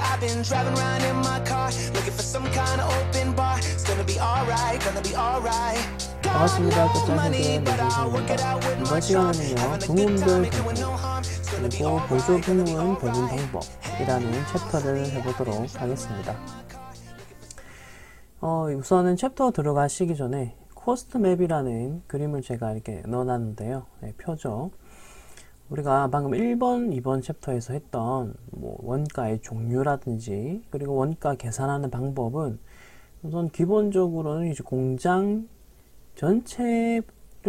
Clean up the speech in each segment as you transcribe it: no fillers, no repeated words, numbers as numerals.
I've been driving around in my car, looking for some kind of open bar. It's gonna be alright, gonna be alright. 반갑습니다. 끝자세계 내신생입니다. 이번 시간에는요, 부문별 배분, 그리고 보조 부문 배분 방법이라는 챕터를 해보도록 하겠습니다. 우선은 챕터 들어가시기 전에 코스트맵이라는 그림을 제가 이렇게 넣어놨는데요. 네, 표죠. 우리가 방금 1번, 2번 챕터에서 했던 원가의 종류라든지 그리고 원가 계산하는 방법은 우선 기본적으로는 이제 공장 전체를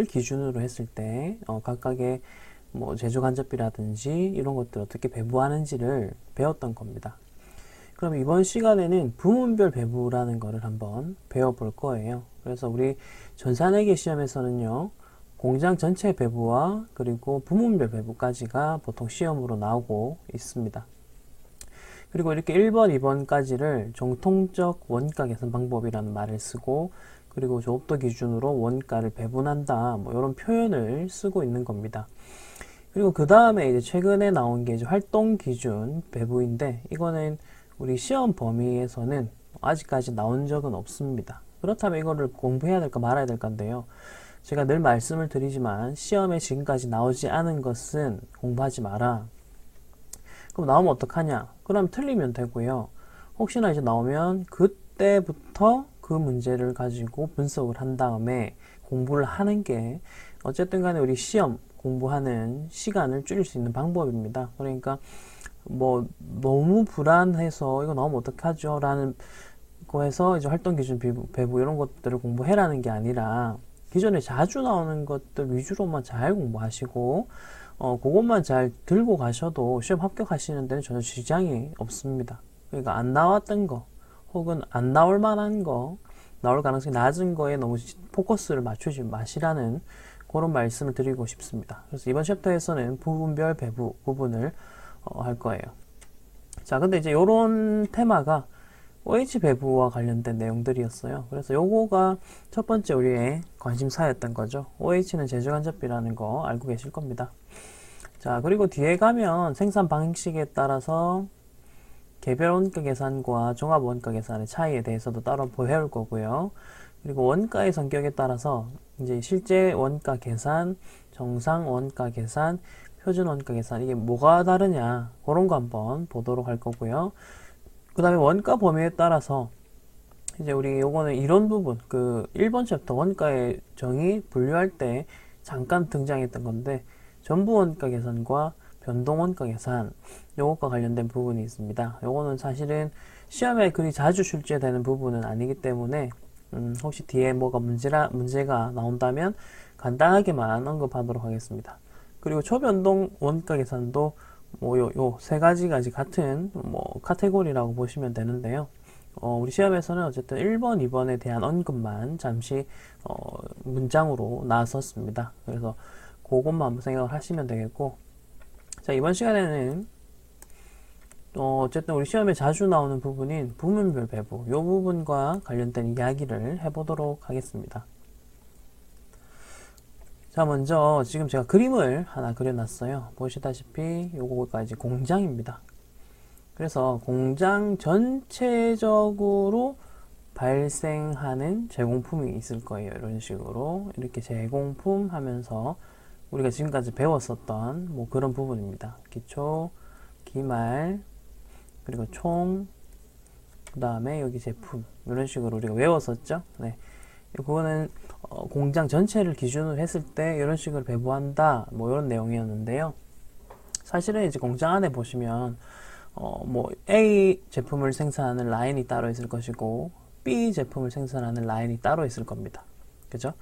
기준으로 했을 때 각각의 제조 간접비라든지 이런 것들 어떻게 배부하는지를 배웠던 겁니다. 그럼 이번 시간에는 부문별 배부라는 거를 한번 배워볼 거예요. 그래서 우리 전산회계 시험에서는요, 공장 전체 배부와 그리고 부문별 배부까지가 보통 시험으로 나오고 있습니다. 그리고 이렇게 1번, 2번까지를 정통적 원가 계산 방법이라는 말을 쓰고, 그리고 조업도 기준으로 원가를 배분한다, 이런 표현을 쓰고 있는 겁니다. 그리고 그 다음에 이제 최근에 나온 게 이제 활동 기준 배부인데, 이거는 우리 시험 범위에서는 아직까지 나온 적은 없습니다. 그렇다면 이거를 공부해야 될까 말아야 될 건데요. 제가 늘 말씀을 드리지만 시험에 지금까지 나오지 않은 것은 공부하지 마라. 그럼 나오면 어떡하냐? 그럼 틀리면 되고요. 혹시나 이제 나오면 그때부터 그 문제를 가지고 분석을 한 다음에 공부를 하는 게 어쨌든 간에 우리 시험 공부하는 시간을 줄일 수 있는 방법입니다. 그러니까 너무 불안해서 이거 나오면 어떡하죠? 라는 거에서 이제 활동 기준 배부 이런 것들을 공부해라는 게 아니라 기존에 자주 나오는 것들 위주로만 잘 공부하시고 그것만 잘 들고 가셔도 시험 합격하시는 데는 전혀 지장이 없습니다. 그러니까 안 나왔던 거 혹은 안 나올 만한 거, 나올 가능성이 낮은 거에 너무 포커스를 맞추지 마시라는 그런 말씀을 드리고 싶습니다. 그래서 이번 챕터에서는 부분별 배부 부분을 할 거예요. 자, 근데 이제 요런 테마가 OH 배부와 관련된 내용들이었어요. 그래서 요거가 첫 번째 우리의 관심사였던 거죠. OH는 제조간접비라는 거 알고 계실 겁니다. 자, 그리고 뒤에 가면 생산 방식에 따라서 개별 원가 계산과 종합 원가 계산의 차이에 대해서도 따로 배울 거고요. 그리고 원가의 성격에 따라서 이제 실제 원가 계산, 정상 원가 계산, 표준 원가 계산, 이게 뭐가 다르냐, 그런 거 한번 보도록 할 거고요. 그 다음에 원가 범위에 따라서 이제 우리 요거는 이런 부분, 그 1번 챕터 원가의 정의 분류할 때 잠깐 등장했던 건데, 전부 원가 계산과 변동 원가 계산, 요것과 관련된 부분이 있습니다. 요거는 사실은 시험에 그리 자주 출제되는 부분은 아니기 때문에 혹시 뒤에 뭐가 문제가 나온다면 간단하게만 언급하도록 하겠습니다. 그리고 초변동 원가 계산도 요 세 가지가 같은 카테고리라고 보시면 되는데요. 우리 시험에서는 어쨌든 1번, 2번에 대한 언급만 잠시 문장으로 나왔었습니다. 그래서 그것만 한번 생각을 하시면 되겠고, 자, 이번 시간에는 어쨌든 우리 시험에 자주 나오는 부분인 부문별 배부, 요 부분과 관련된 이야기를 해보도록 하겠습니다. 자, 먼저 지금 제가 그림을 하나 그려놨어요. 보시다시피 요거가 이제 공장입니다. 그래서 공장 전체적으로 발생하는 제공품이 있을 거예요. 이런 식으로 이렇게 제공품 하면서 우리가 지금까지 배웠었던 그런 부분입니다. 기초, 기말, 그리고 총, 그 다음에 여기 제품, 이런 식으로 우리가 외웠었죠. 네. 그거는 공장 전체를 기준으로 했을 때 이런 식으로 배부한다, 이런 내용이었는데요. 사실은 이제 공장 안에 보시면 A 제품을 생산하는 라인이 따로 있을 것이고 B 제품을 생산하는 라인이 따로 있을 겁니다. 그죠?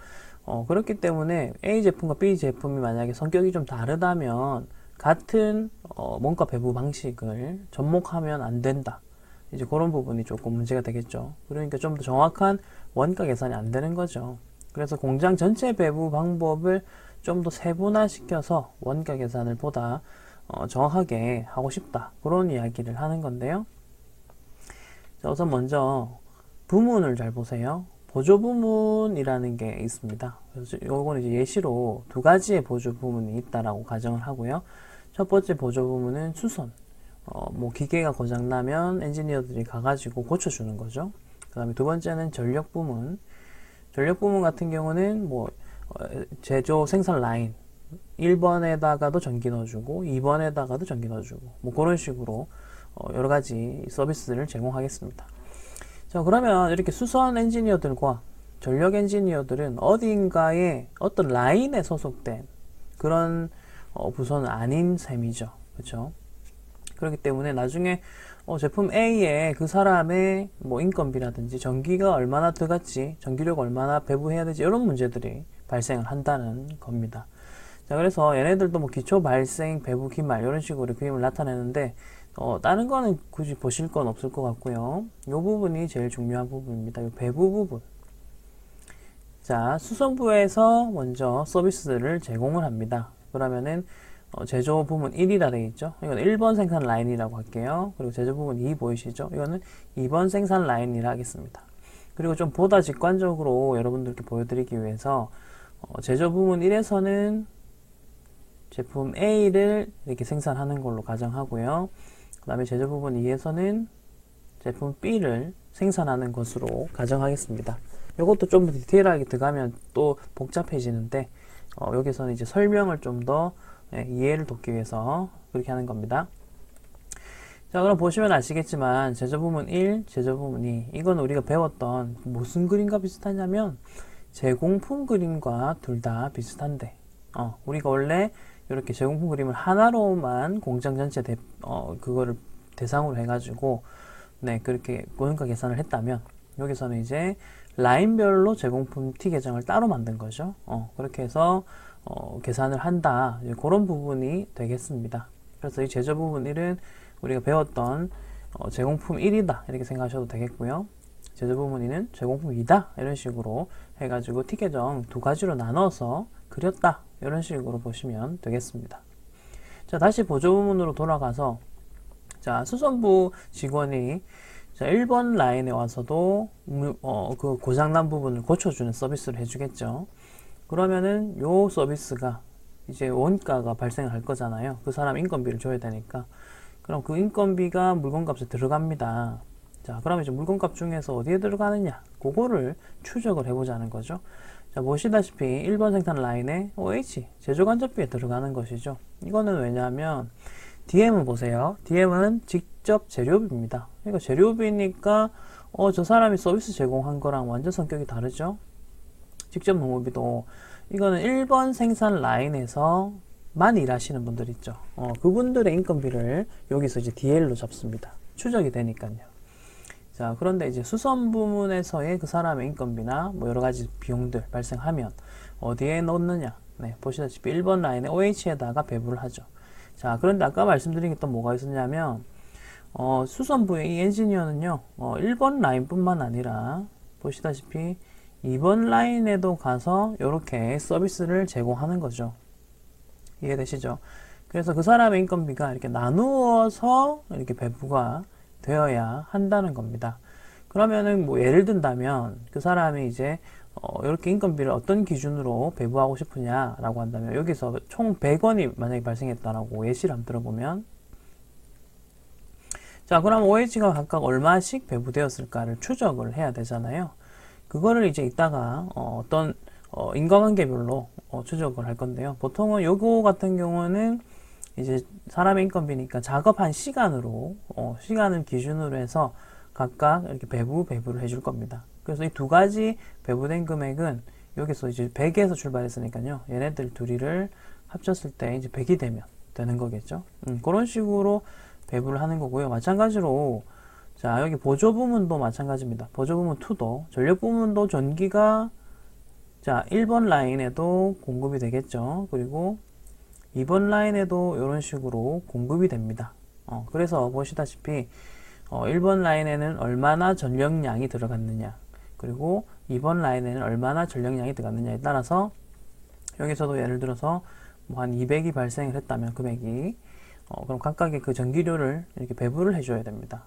그렇기 때문에 A 제품과 B 제품이 만약에 성격이 좀 다르다면 같은 원가 배부 방식을 접목하면 안 된다. 이제 그런 부분이 조금 문제가 되겠죠. 그러니까 좀 더 정확한 원가 계산이 안 되는 거죠. 그래서 공장 전체 배부 방법을 좀 더 세분화시켜서 원가 계산을 보다 정확하게 하고 싶다. 그런 이야기를 하는 건데요. 자, 우선 먼저 부문을 잘 보세요. 보조 부문이라는 게 있습니다. 그래서 요거는 이제 예시로 두 가지의 보조 부문이 있다라고 가정을 하고요. 첫 번째 보조 부문은 수선. 뭐 기계가 고장나면 엔지니어들이 가가지고 고쳐주는 거죠. 그 다음에 두 번째는 전력 부문. 전력 부문 같은 경우는 뭐 제조 생산 라인 1번에다가도 전기 넣어주고 2번에다가도 전기 넣어주고 뭐 그런 식으로 여러 가지 서비스를 제공하겠습니다. 자, 그러면 이렇게 수선 엔지니어들과 전력 엔지니어들은 어딘가에 어떤 라인에 소속된 그런 부서는 아닌 셈이죠. 그렇죠? 그렇기 때문에 나중에 제품 A에 그 사람의 뭐 인건비라든지 전기가 얼마나 들어갔지, 전기력 얼마나 배부해야 되지, 이런 문제들이 발생을 한다는 겁니다. 자, 그래서 얘네들도 뭐 기초 발생, 배부, 기말 이런 식으로 그림을 나타내는데 다른 거는 굳이 보실 건 없을 것 같고요. 이 부분이 제일 중요한 부분입니다. 이 배부 부분. 자, 수선부에서 먼저 서비스를 제공을 합니다. 그러면은 제조 부문 1이라 되어 있죠. 이건 1번 생산 라인이라고 할게요. 그리고 제조 부문 2 보이시죠? 이거는 2번 생산 라인이라 하겠습니다. 그리고 좀 보다 직관적으로 여러분들께 보여드리기 위해서 제조 부문 1에서는 제품 A를 이렇게 생산하는 걸로 가정하고요. 그 다음에 제조 부분 2에서는 제품 B를 생산하는 것으로 가정하겠습니다. 이것도 좀 더 디테일하게 들어가면 또 복잡해지는데 여기서는 이제 설명을 좀 더 이해를 돕기 위해서 그렇게 하는 겁니다. 자, 그럼 보시면 아시겠지만 제조 부문 1, 제조 부문 2 이건 우리가 배웠던 무슨 그림과 비슷하냐면 제공품 그림과 둘 다 비슷한데 우리가 원래 이렇게 제공품 그림을 하나로만 공장 전체 그거를 대상으로 해가지고 그렇게 원가 계산을 했다면 여기서는 이제 라인별로 제공품 T 계정을 따로 만든 거죠. 그렇게 해서 계산을 한다. 그런 부분이 되겠습니다. 그래서 이 제조 부분 1은 우리가 배웠던 제공품 1이다. 이렇게 생각하셔도 되겠고요. 제조 부분 2는 제공품 2다. 이런 식으로 해가지고 T 계정 두 가지로 나눠서 그렸다. 이런 식으로 보시면 되겠습니다. 자, 다시 보조 부문으로 돌아가서 자, 수선부 직원이 자, 1번 라인에 와서도 그 고장난 부분을 고쳐주는 서비스를 해주겠죠. 그러면은 요 서비스가 이제 원가가 발생을 할 거잖아요. 그 사람 인건비를 줘야 되니까. 그럼 그 인건비가 물건값에 들어갑니다. 자, 그럼 이제 물건값 중에서 어디에 들어가느냐? 그거를 추적을 해보자는 거죠. 자, 보시다시피 1번 생산 라인에 OH, 제조간접비에 들어가는 것이죠. 이거는 왜냐하면 DM은 보세요. DM은 직접 재료비입니다. 그러니까 재료비니까 저 사람이 서비스 제공한 거랑 완전 성격이 다르죠. 직접 농업비도 이거는 1번 생산 라인에서만 일하시는 분들 있죠. 그분들의 인건비를 여기서 이제 DL로 잡습니다. 추적이 되니까요. 자, 그런데 이제 수선 부문에서의 그 사람의 인건비나 뭐 여러 가지 비용들 발생하면 어디에 넣느냐? 네, 보시다시피 1번 라인에 OH에다가 배부를 하죠. 자, 그런데 아까 말씀드린 게 또 뭐가 있었냐면 수선부의 이 엔지니어는요 1번 라인 뿐만 아니라 보시다시피 2번 라인에도 가서 이렇게 서비스를 제공하는 거죠. 이해되시죠? 그래서 그 사람의 인건비가 이렇게 나누어서 이렇게 배부가 되어야 한다는 겁니다. 그러면은 뭐 예를 든다면 그 사람이 이제 이렇게 인건비를 어떤 기준으로 배부하고 싶으냐라고 한다면 여기서 총 100원이 만약에 발생했다라고 예시를 한번 들어보면 자, 그럼 OH가 각각 얼마씩 배부되었을까를 추적을 해야 되잖아요. 그거를 이제 이따가 어떤 인과관계별로 추적을 할 건데요. 보통은 요거 같은 경우는 이제 사람의 인건비니까 작업한 시간으로 시간을 기준으로 해서 각각 이렇게 배부를 해줄 겁니다. 그래서 이 두 가지 배부된 금액은 여기서 이제 100에서 출발했으니까요. 얘네들 둘이를 합쳤을 때 이제 100이 되는 거겠죠. 그런 식으로 배부를 하는 거고요. 마찬가지로 자, 여기 보조 부문도 마찬가지입니다. 보조 부문 2도 전력 부문도 전기가 자, 1번 라인에도 공급이 되겠죠. 그리고 2번 라인에도 이런 식으로 공급이 됩니다. 그래서 보시다시피 1번 라인에는 얼마나 전력량이 들어갔느냐, 그리고 2번 라인에는 얼마나 전력량이 들어갔느냐에 따라서 여기서도 예를 들어서 뭐 한 200이 발생을 했다면 금액이 그럼 각각의 그 전기료를 이렇게 배부를 해줘야 됩니다.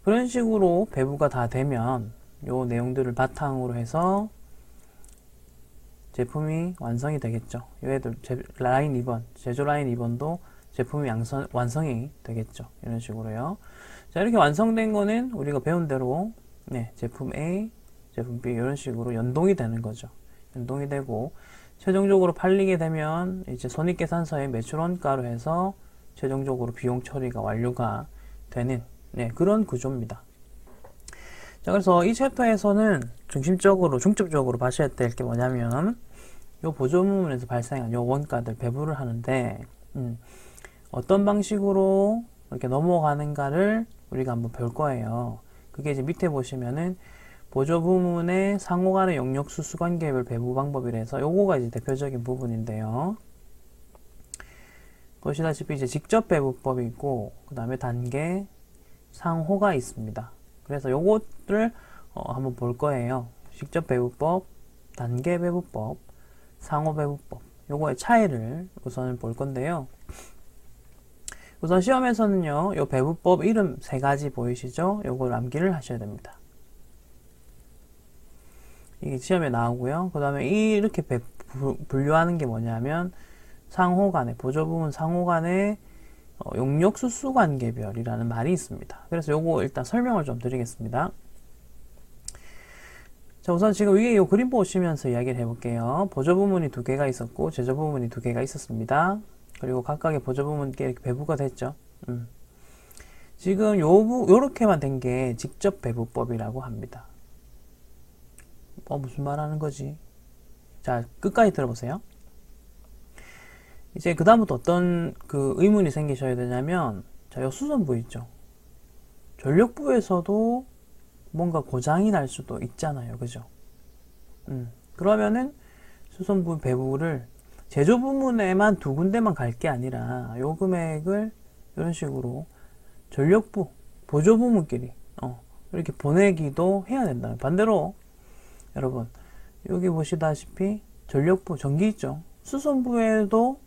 그런 식으로 배부가 다 되면 요 내용들을 바탕으로 해서 제품이 완성이 되겠죠. 얘들 라인 2번, 제조 라인 2번도 제품이 완성이 되겠죠. 이런 식으로요. 자, 이렇게 완성된 거는 우리가 배운 대로 네, 제품 A, 제품 B 이런 식으로 연동이 되는 거죠. 연동이 되고 최종적으로 팔리게 되면 이제 손익계산서에 매출 원가로 해서 최종적으로 비용 처리가 완료가 되는 네, 그런 구조입니다. 자, 그래서 이 챕터에서는 중점적으로 봐셔야 될 게 뭐냐면 요 보조 부문에서 발생한 요 원가들 배분을 하는데 어떤 방식으로 이렇게 넘어가는가를 우리가 한번 볼 거예요. 그게 이제 밑에 보시면은 보조 부문의 상호 간의 용역 수수 관계별 배분 방법이라서 요거가 이제 대표적인 부분인데요. 보시다시피 이제 직접 배분법이 있고 그 다음에 단계 상호가 있습니다. 그래서 요것들 한번 볼 거예요. 직접 배분법, 단계 배분법, 상호 배분법 요거의 차이를 우선 볼 건데요. 우선 시험에서는요, 요 배분법 이름 세 가지 보이시죠? 요걸 암기를 하셔야 됩니다. 이게 시험에 나오고요. 그 다음에 이렇게 분류하는 게 뭐냐면 상호 간의 보조 부문 상호 간의 용역 수수 관계별이라는 말이 있습니다. 그래서 요거 일단 설명을 좀 드리겠습니다. 자, 우선 지금 위에 요 그림 보시면서 이야기를 해볼게요. 보조 부문이 두 개가 있었고 제조 부문이 두 개가 있었습니다. 그리고 각각의 보조 부문께 이렇게 배부가 됐죠. 지금 요렇게만 된 게 직접 배부법이라고 합니다. 무슨 말 하는 거지? 자, 끝까지 들어보세요. 이제 그 다음부터 어떤 그 의문이 생기셔야 되냐면, 자, 요 수선부 있죠. 전력부에서도 뭔가 고장이 날 수도 있잖아요. 그죠? 그러면은 수선부 배부를 제조 부문에만 두 군데만 갈 게 아니라 요 금액을 이런 식으로 전력부, 보조 부문끼리 이렇게 보내기도 해야 된다. 반대로 여러분 여기 보시다시피 전력부, 전기 있죠. 수선부에도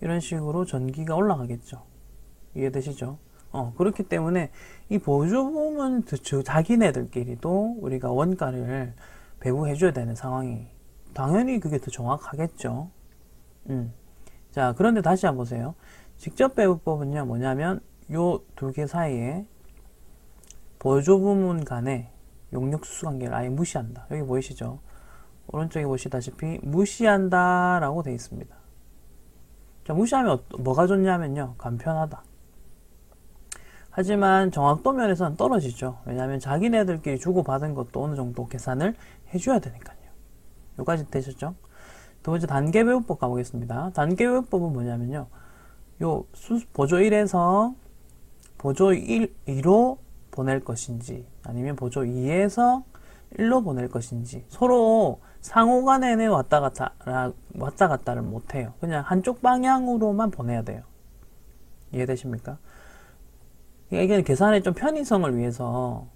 이런 식으로 전기가 올라가겠죠. 이해되시죠? 그렇기 때문에 이 보조 부문 자기네들끼리도 우리가 원가를 배부해줘야 되는 상황이 당연히 그게 더 정확하겠죠. 자, 그런데 다시 한번 보세요. 직접 배부법은요, 뭐냐면, 요 두 개 사이에 보조 부문 간의 용역 수수 관계를 아예 무시한다. 여기 보이시죠? 오른쪽에 보시다시피, 무시한다 라고 되어 있습니다. 자, 무시하면 뭐가 좋냐면요, 간편하다. 하지만 정확도 면에서는 떨어지죠. 왜냐하면 자기네들끼리 주고받은 것도 어느 정도 계산을 해줘야 되니까요. 여기까지 되셨죠? 두 번째 단계 배분법 가보겠습니다. 단계 배분법은 뭐냐면요. 요 보조 1에서 보조 2로 보낼 것인지 아니면 보조 2에서 1로 보낼 것인지 서로 상호 간에는 왔다 갔다를 못해요. 그냥 한쪽 방향으로만 보내야 돼요. 이해되십니까? 이게 계산의 좀 편의성을 위해서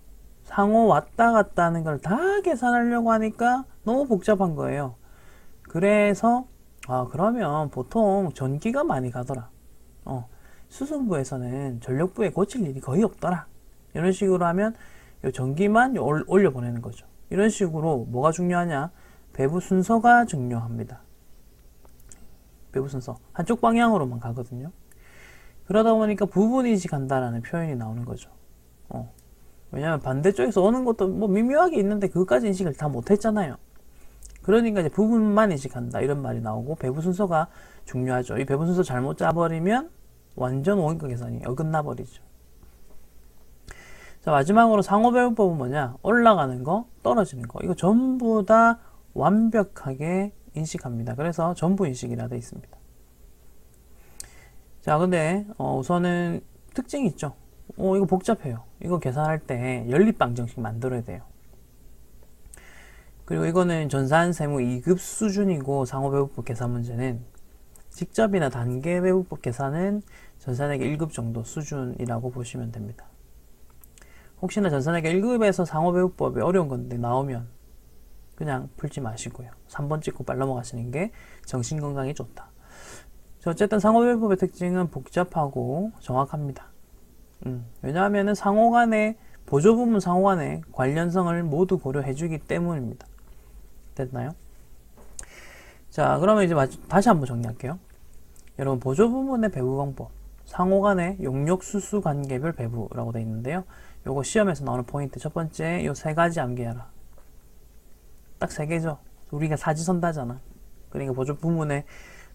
상호 왔다 갔다 하는 걸 다 계산하려고 하니까 너무 복잡한 거예요. 그래서 그러면 보통 전기가 많이 가더라. 수선부에서는 전력부에 고칠 일이 거의 없더라. 이런 식으로 하면 요 전기만 올려 보내는 거죠. 이런 식으로 뭐가 중요하냐? 배부 순서가 중요합니다. 배부 순서 한쪽 방향으로만 가거든요. 그러다 보니까 부분인식 한다라는 표현이 나오는 거죠. 왜냐면 반대쪽에서 오는 것도 뭐 미묘하게 있는데 그것까지 인식을 다 못했잖아요. 그러니까 이제 부분만 인식한다 이런 말이 나오고 배부 순서가 중요하죠. 이 배부 순서 잘못 짜버리면 완전 원가 계산이 어긋나 버리죠. 자, 마지막으로 상호 배분법은 뭐냐? 올라가는 거, 떨어지는 거. 이거 전부 다 완벽하게 인식합니다. 그래서 전부 인식이라 되어 있습니다. 자, 근데 우선은 특징이 있죠. 이거 복잡해요. 이거 계산할 때 연립방정식 만들어야 돼요. 그리고 이거는 전산세무 2급 수준이고 상호배분법 계산 문제는 직접이나 단계 배분법 계산은 전산회계 1급 정도 수준이라고 보시면 됩니다. 혹시나 전산회계 1급에서 상호배분법이 어려운 건데 나오면 그냥 풀지 마시고요. 3번 찍고 빨리 넘어가시는 게 정신건강에 좋다. 어쨌든 상호배분법의 특징은 복잡하고 정확합니다. 왜냐하면 상호간의 보조부문 상호간의 관련성을 모두 고려해주기 때문입니다. 됐나요? 자, 그러면 이제 다시 한번 정리할게요. 여러분 보조 부문의 배분 방법, 상호 간의 용역 수수 관계별 배분이라고 되어 있는데요. 요거 시험에서 나오는 포인트 첫 번째 요 세 가지 암기해라. 딱 세 개죠. 우리가 사지선다잖아. 그러니까 보조 부문의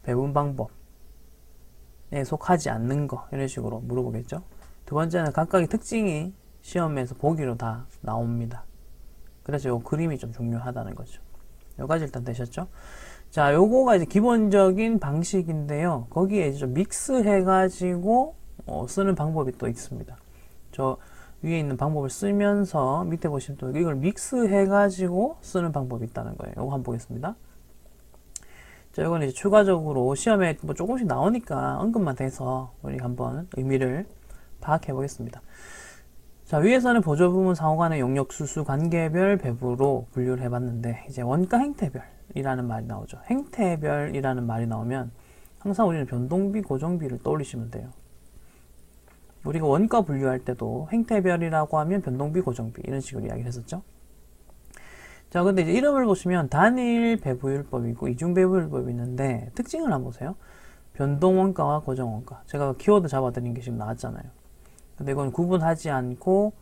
배분 방법에 속하지 않는 거 이런 식으로 물어보겠죠. 두 번째는 각각의 특징이 시험에서 보기로 다 나옵니다. 그래서 요 그림이 좀 중요하다는 거죠. 요까지 일단 되셨죠? 자, 요거가 이제 기본적인 방식인데요. 거기에 이제 좀 믹스해가지고 쓰는 방법이 또 있습니다. 저 위에 있는 방법을 쓰면서 밑에 보시면 또 이걸 믹스해가지고 쓰는 방법이 있다는 거예요. 요거 한번 보겠습니다. 자, 이건 이제 추가적으로 시험에 뭐 조금씩 나오니까 언급만 돼서 우리 한번 의미를 파악해 보겠습니다. 자, 위에서는 보조 부문 상호 간의 용역 수수 관계별 배분으로 분류를 해봤는데, 이제 원가 행태별이라는 말이 나오죠. 행태별이라는 말이 나오면 항상 우리는 변동비, 고정비를 떠올리시면 돼요. 우리가 원가 분류할 때도 행태별이라고 하면 변동비, 고정비 이런 식으로 이야기를 했었죠. 자, 근데 이제 이름을 보시면 단일 배분율법이고 이중 배분율법이 있는데 특징을 한번 보세요. 변동 원가와 고정 원가. 제가 키워드 잡아드린 게 지금 나왔잖아요. 근데 이건 구분하지 않고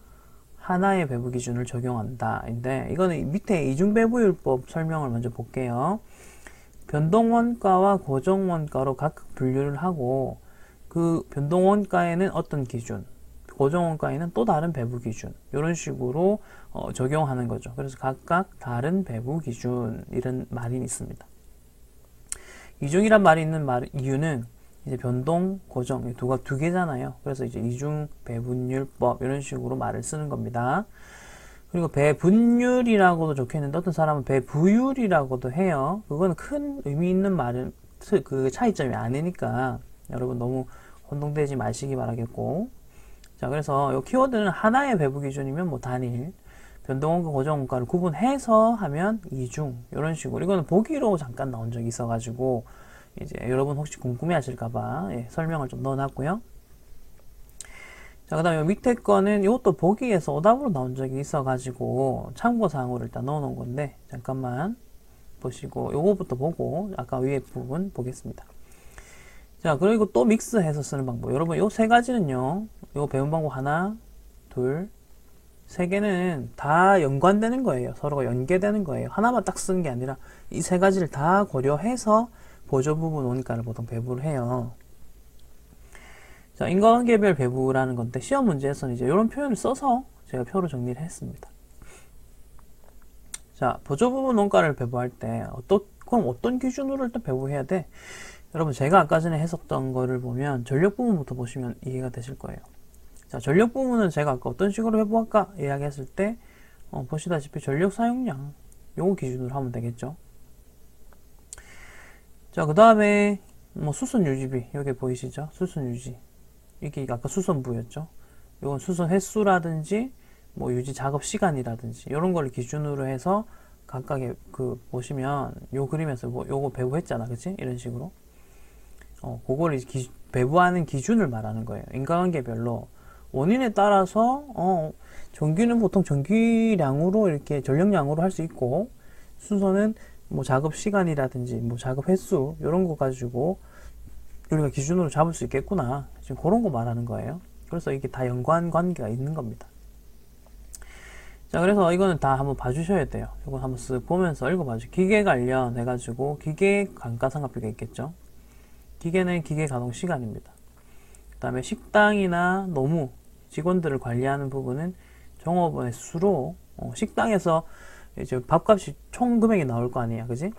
하나의 배분 기준을 적용한다. 인데 이거는 밑에 이중 배분율법 설명을 먼저 볼게요. 변동 원가와 고정 원가로 각각 분류를 하고 그 변동 원가에는 어떤 기준, 고정 원가에는 또 다른 배분 기준 이런 식으로 적용하는 거죠. 그래서 각각 다른 배분 기준 이런 말이 있습니다. 이중이란 말이 있는 이유는 이제 변동, 고정 두 개잖아요. 그래서 이제 이중 배분율법 이런 식으로 말을 쓰는 겁니다. 그리고 배분율이라고도 적혀 있는데 어떤 사람은 배부율이라고도 해요. 그건 큰 의미 있는 말은 그 차이점이 아니니까 여러분 너무 혼동되지 마시기 바라겠고. 자, 그래서 이 키워드는 하나의 배분 기준이면 뭐 단일, 변동원가, 고정원가를 구분해서 하면 이중 이런 식으로. 이거는 보기로 잠깐 나온 적이 있어가지고 이제 여러분 혹시 궁금해하실까봐 설명을 좀 넣어놨고요. 자, 그 다음에 밑에 거는 이것도 보기에서 오답으로 나온 적이 있어가지고 참고사항으로 일단 넣어놓은 건데 잠깐만 보시고 요거부터 보고 아까 위에 부분 보겠습니다. 자, 그리고 또 믹스해서 쓰는 방법. 여러분 요 세 가지는요, 요 배운 방법 하나, 둘, 세 개는 다 연관되는 거예요. 서로가 연계되는 거예요. 하나만 딱 쓰는 게 아니라 이 세 가지를 다 고려해서 보조 부분 원가를 보통 배분을 해요. 자, 인과관계별 배분이라는 건데 시험 문제에서는 이제 이런 표현을 써서 제가 표로 정리를 했습니다. 자, 보조 부분 원가를 배분할 때 그럼 어떤 기준으로 일단 배분해야 돼? 여러분 제가 아까 전에 했었던 거를 보면 전력 부분부터 보시면 이해가 되실 거예요. 자, 전력 부분은 제가 아까 어떤 식으로 배분할까 이야기했을 때 보시다시피 전력 사용량 요거 기준으로 하면 되겠죠. 자, 그 다음에 뭐 수선 유지비 여기 보이시죠? 수선 유지 이게 아까 수선부였죠. 이건 수선 횟수라든지 뭐 유지 작업 시간이라든지 이런 걸 기준으로 해서 각각의 보시면 요 그림에서 뭐 요거 배분했잖아, 그치? 이런 식으로 그걸 배분하는 기준을 말하는 거예요. 인과관계별로 원인에 따라서 전기는 보통 전기량으로 이렇게 전력량으로 할 수 있고 수선은 뭐 작업 시간이라든지 뭐 작업 횟수 이런 거 가지고 우리가 기준으로 잡을 수 있겠구나. 지금 그런 거 말하는 거예요. 그래서 이게 다 연관 관계가 있는 겁니다. 자, 그래서 이거는 다 한번 봐주셔야 돼요. 이거 한번 쓱 보면서 읽어봐주세요. 기계 관련해가지고 기계 감가상각비가 있겠죠. 기계는 기계 가동 시간입니다. 그 다음에 식당이나 노무 직원들을 관리하는 부분은 종업원의 수로 식당에서 이제 밥값이 총 금액이 나올 거 아니야, 그지?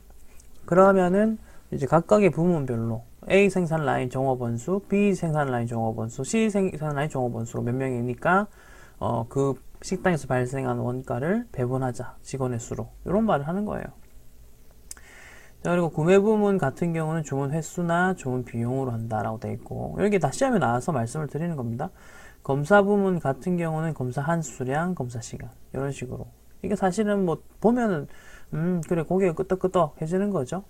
그러면은 이제 각각의 부문별로 A 생산 라인 종업원 수, B 생산 라인 종업원 수, C 생산 라인 종업원 수로 몇 명이니까 그 식당에서 발생한 원가를 배분하자 직원의 수로 이런 말을 하는 거예요. 자, 그리고 구매 부문 같은 경우는 주문 횟수나 주문 비용으로 한다라고 되어 있고 여기 다 시험에 나와서 말씀을 드리는 겁니다. 검사 부문 같은 경우는 검사 한수량, 검사 시간 이런 식으로. 이게 사실은 뭐 보면은 그래 고개가 끄덕끄덕 해지는 거죠.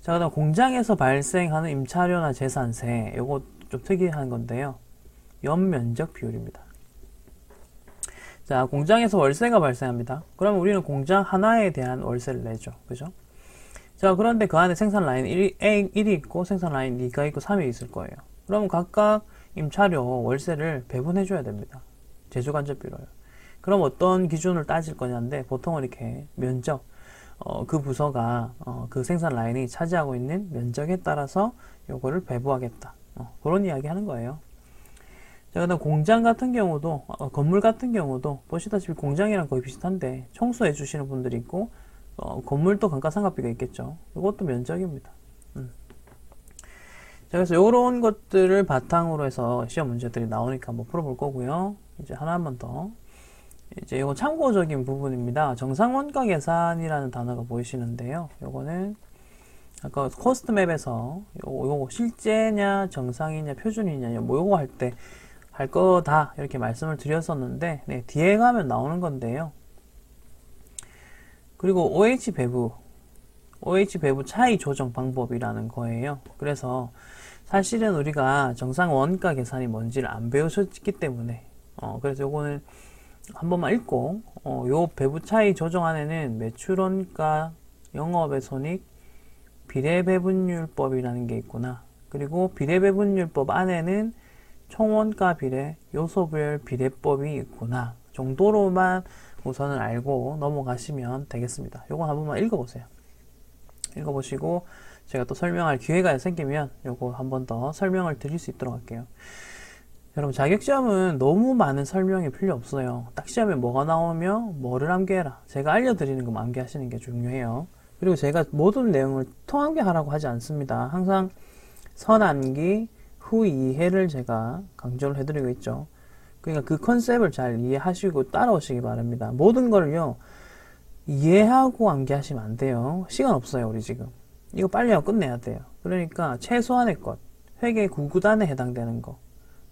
자, 그다음 공장에서 발생하는 임차료나 재산세 요거 좀 특이한 건데요. 연면적 비율입니다. 자, 공장에서 월세가 발생합니다. 그러면 우리는 공장 하나에 대한 월세를 내죠, 그죠? 자, 그런데 그 안에 생산 라인 1이 있고 생산 라인 2가 있고 3이 있을 거예요. 그러면 각각 임차료, 월세를 배분해 줘야 됩니다. 제조간접비로요. 그럼 어떤 기준을 따질 거냐인데, 보통은 이렇게 면적, 그 부서가 그 생산 라인이 차지하고 있는 면적에 따라서 요거를 배부하겠다. 그런 이야기 하는 거예요. 자, 그다음 공장 같은 경우도, 건물 같은 경우도 보시다시피 공장이랑 거의 비슷한데 청소해 주시는 분들이 있고, 건물도 감가상각비가 있겠죠. 이것도 면적입니다. 자, 그래서 요런 것들을 바탕으로 해서 시험 문제들이 나오니까 한번 풀어볼 거고요. 이제 하나만 더. 이제 이거 참고적인 부분입니다. 정상원가 계산이라는 단어가 보이시는데요. 요거는 아까 코스트 맵에서 요거 실제냐, 정상이냐, 표준이냐, 뭐 요거 할 때 할 거다 이렇게 말씀을 드렸었는데, 네, 뒤에 가면 나오는 건데요. 그리고 OH 배부 차이 조정 방법이라는 거예요. 그래서 사실은 우리가 정상 원가 계산이 뭔지를 안 배우셨기 때문에, 그래서 요거는 한 번만 읽고, 요 배부 차이 조정 안에는 매출원가, 영업의 손익, 비례배분율법이라는 게 있구나. 그리고 비례배분율법 안에는 총원가 비례, 요소별 비례법이 있구나 정도로만 우선은 알고 넘어가시면 되겠습니다. 요거 한 번만 읽어보세요. 읽어보시고 제가 또 설명할 기회가 생기면 요거 한 번 더 설명을 드릴 수 있도록 할게요. 여러분, 자격시험은 너무 많은 설명이 필요 없어요. 딱 시험에 뭐가 나오면 뭐를 암기해라. 제가 알려드리는 것만 암기하시는 게 중요해요. 그리고 제가 모든 내용을 통암기하라고 하지 않습니다. 항상 선암기, 후이해를 제가 강조를 해드리고 있죠. 그러니까 그 컨셉을 잘 이해하시고 따라오시기 바랍니다. 모든 걸요, 이해하고 암기하시면 안 돼요. 시간 없어요, 우리 지금. 이거 빨리 하고 끝내야 돼요. 그러니까 최소한의 것, 회계 구구단에 해당되는 거,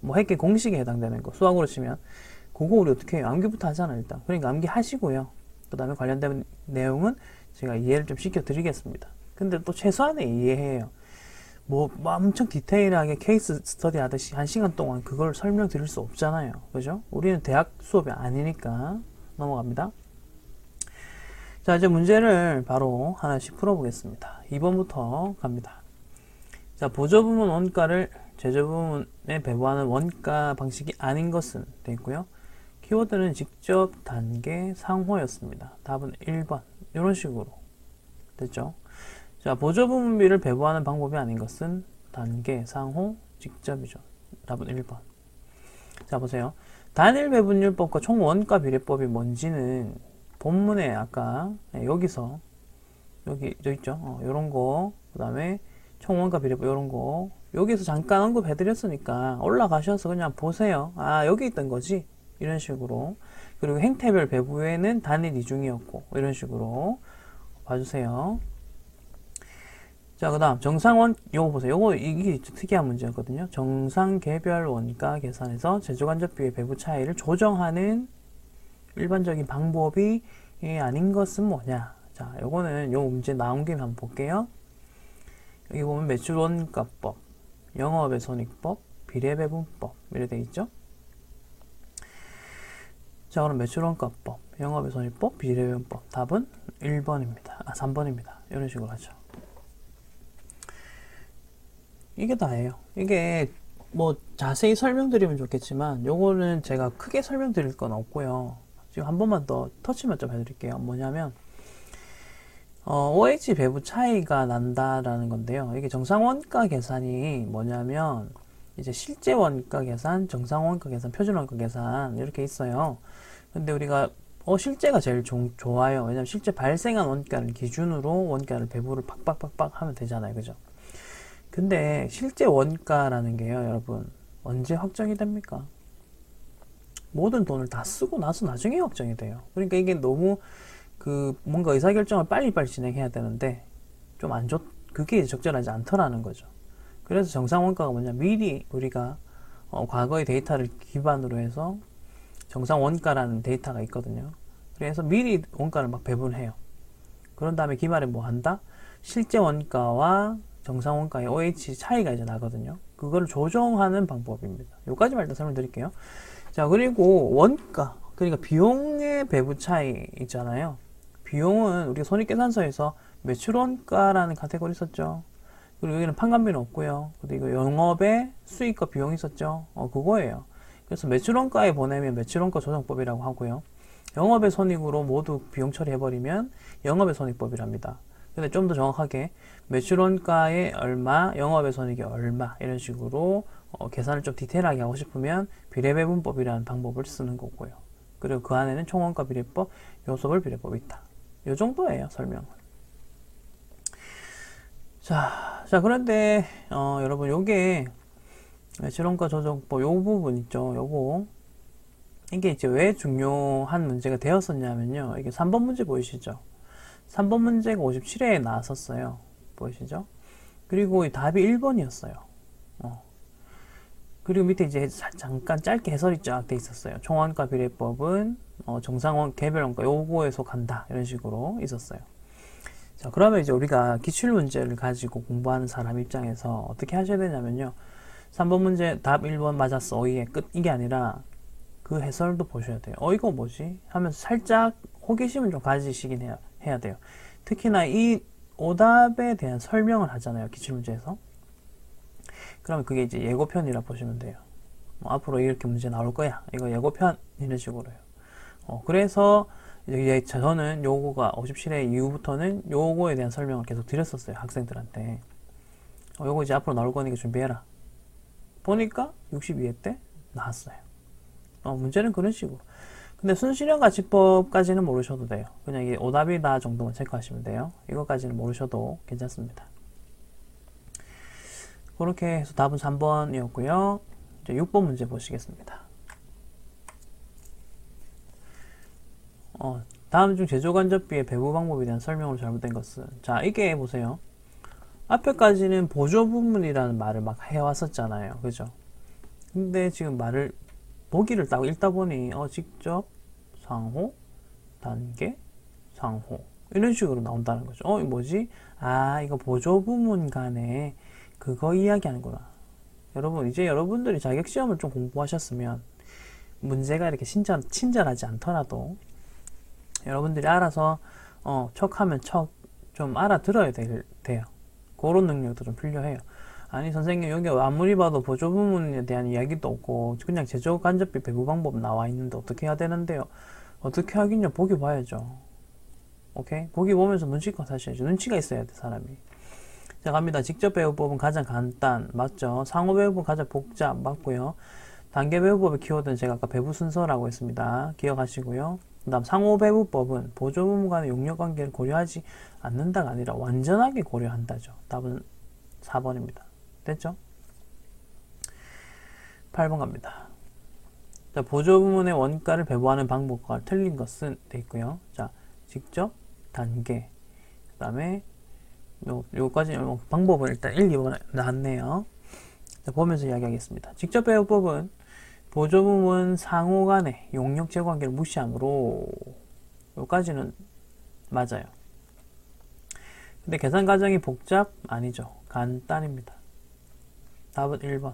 뭐 회계 공식에 해당되는 거, 수학으로 치면 그거 우리 어떻게 해요? 암기부터 하잖아, 일단. 그러니까 암기하시고요. 그 다음에 관련된 내용은 제가 이해를 좀 시켜드리겠습니다. 근데 또 최소한의 이해해요. 뭐 엄청 디테일하게 케이스 스터디 하듯이 1시간 동안 그걸 설명드릴 수 없잖아요. 그죠? 우리는 대학 수업이 아니니까. 넘어갑니다. 자, 이제 문제를 바로 하나씩 풀어보겠습니다. 2번부터 갑니다. 자, 보조부문 원가를 제조부문에 배부하는 원가 방식이 아닌 것은 되어 있고요. 키워드는 직접, 단계, 상호였습니다. 답은 1번. 이런 식으로 됐죠? 자, 보조부문비를 배부하는 방법이 아닌 것은 단계, 상호, 직접이죠. 답은 1번. 자, 보세요. 단일 배분율법과 총원가 비례법이 뭔지는 본문에 아까 여기서 여기 있죠. 요런 거, 그 다음에 총원가 비례법 요런 거 여기서 잠깐 언급해드렸으니까 올라가셔서 그냥 보세요. 아, 여기 있던 거지. 이런 식으로. 그리고 행태별 배부에는 단일 이중이었고 이런 식으로 봐주세요. 자, 그 다음 정상원, 요거 보세요. 이게 특이한 문제였거든요. 정상 개별 원가 계산에서 제조간접비의 배부 차이를 조정하는 일반적인 방법이 아닌 것은 뭐냐. 자, 요거는 요 문제 나온 김에 한번 볼게요. 여기 보면 매출원가법, 영업의 손익법, 비례배분법 이렇게 되어 있죠. 자, 그럼 매출원가법, 영업의 손익법, 비례배분법 답은 1번입니다. 3번입니다. 이런 식으로 하죠. 이게 다예요. 이게 뭐 자세히 설명드리면 좋겠지만 요거는 제가 크게 설명드릴 건 없고요. 지금 한 번만 더 터치만 좀 해드릴게요. 뭐냐면 OH 배부 차이가 난다라는 건데요. 이게 정상 원가 계산이 뭐냐면 이제 실제 원가 계산, 정상 원가 계산, 표준 원가 계산 이렇게 있어요. 근데 우리가 실제가 제일 좋아요. 왜냐면 실제 발생한 원가를 기준으로 원가를 배부를 팍팍팍팍 하면 되잖아요. 그죠? 근데 실제 원가라는 게요, 여러분, 언제 확정이 됩니까? 모든 돈을 다 쓰고 나서 나중에 확정이 돼요. 그러니까 이게 너무 뭔가 의사결정을 빨리빨리 진행해야 되는데 좀 그게 적절하지 않더라는 거죠. 그래서 정상 원가가 뭐냐, 미리 우리가 과거의 데이터를 기반으로 해서 정상 원가라는 데이터가 있거든요. 그래서 미리 원가를 막 배분해요. 그런 다음에 기말에 뭐 한다? 실제 원가와 정상 원가의 OH 차이가 이제 나거든요. 그걸 조정하는 방법입니다. 여기까지만 일단 설명드릴게요. 자, 그리고 원가, 그러니까 비용의 배부 차이 있잖아요. 비용은 우리가 손익계산서에서 매출원가라는 카테고리 있었죠. 그리고 여기는 판관비는 없고요. 그리고 영업의 수익과 비용이 있었죠. 그거예요. 그래서 매출원가에 보내면 매출원가 조정법이라고 하고요. 영업의 손익으로 모두 비용 처리해버리면 영업의 손익법이랍니다. 근데 좀 더 정확하게 매출원가에 얼마, 영업의 손익이 얼마 이런 식으로 계산을 좀 디테일하게 하고 싶으면 비례배분법이라는 방법을 쓰는 거고요. 그리고 그 안에는 총원가 비례법, 요소별 비례법이 있다. 요 정도예요, 설명은. 자, 그런데 여러분 요게 매출원가 조정법 요 부분 있죠. 요거 이게 이제 왜 중요한 문제가 되었었냐면요. 이게 3번 문제 보이시죠? 3번 문제가 57회에 나왔었어요. 보이시죠? 그리고 이 답이 1번이었어요. 그리고 밑에 이제 잠깐 짧게 해설이 쫙 돼 있었어요. 총원가 비례법은 정상원 개별원가 요거에 속한다. 이런 식으로 있었어요. 자, 그러면 이제 우리가 기출문제를 가지고 공부하는 사람 입장에서 어떻게 하셔야 되냐면요. 3번 문제 답 1번 맞았어. 이게 끝. 이게 아니라 그 해설도 보셔야 돼요. 이거 뭐지? 하면서 살짝 호기심을 좀 가지시긴 해야 돼요. 특히나 이 오답에 대한 설명을 하잖아요. 기출문제에서. 그러면 그게 이제 예고편이라 보시면 돼요. 앞으로 이렇게 문제 나올 거야. 이거 예고편 이런 식으로요. 그래서 이제 저는 요거가 57회 이후부터는 요거에 대한 설명을 계속 드렸었어요. 학생들한테. 요거 이제 앞으로 나올 거니까 준비해라. 보니까 62회 때 나왔어요. 문제는 그런 식으로. 근데 순실현 가치법까지는 모르셔도 돼요. 그냥 이게 오답이다 정도만 체크하시면 돼요. 이것까지는 모르셔도 괜찮습니다. 그렇게 해서 답은 3번이었고요. 이제 6번 문제 보시겠습니다. 다음 중 제조간접비의 배부 방법에 대한 설명으로 잘못된 것은, 자, 이게 보세요. 앞에까지는 보조 부문이라는 말을 막 해왔었잖아요. 그죠? 근데 지금 말을 보기를 딱 읽다 보니 직접, 상호, 단계, 상호 이런 식으로 나온다는 거죠. 이거 뭐지? 이거 보조 부문 간에 그거 이야기하는구나. 여러분, 이제 여러분들이 자격시험을 좀 공부하셨으면 문제가 이렇게 친절하지 않더라도 여러분들이 알아서 척하면 척 좀 알아들어야 돼요. 그런 능력도 좀 필요해요. 아니 선생님 여기 아무리 봐도 보조 부문에 대한 이야기도 없고 그냥 제조 간접비 배부 방법 나와 있는데 어떻게 해야 되는데요? 어떻게 하긴요? 보기 봐야죠. 오케이? 보기 보면서 눈치껏 하셔야죠. 눈치가 있어야 돼 사람이. 자, 갑니다. 직접 배우법은 가장 간단 맞죠? 상호 배우법 가장 복잡 맞고요. 단계 배우법의 키워드는 제가 아까 배부 순서라고 했습니다. 기억하시고요. 그 다음 상호 배부법은 보조 부문 간의 용역 관계를 고려하지 않는다가 아니라 완전하게 고려한다죠. 답은 4번입니다. 됐죠? 8번 갑니다. 자, 보조 부문의 원가를 배부하는 방법과 틀린 것은 돼 있고요. 자, 직접, 단계, 그 다음에 요까지 방법은 일단 1, 2번 나왔네요. 자, 보면서 이야기하겠습니다. 직접 배우법은 보조 부문 상호 간의 용역 제고 관계를 무시하므로 요까지는 맞아요. 근데 계산 과정이 복잡? 아니죠. 간단입니다. 답은 1번.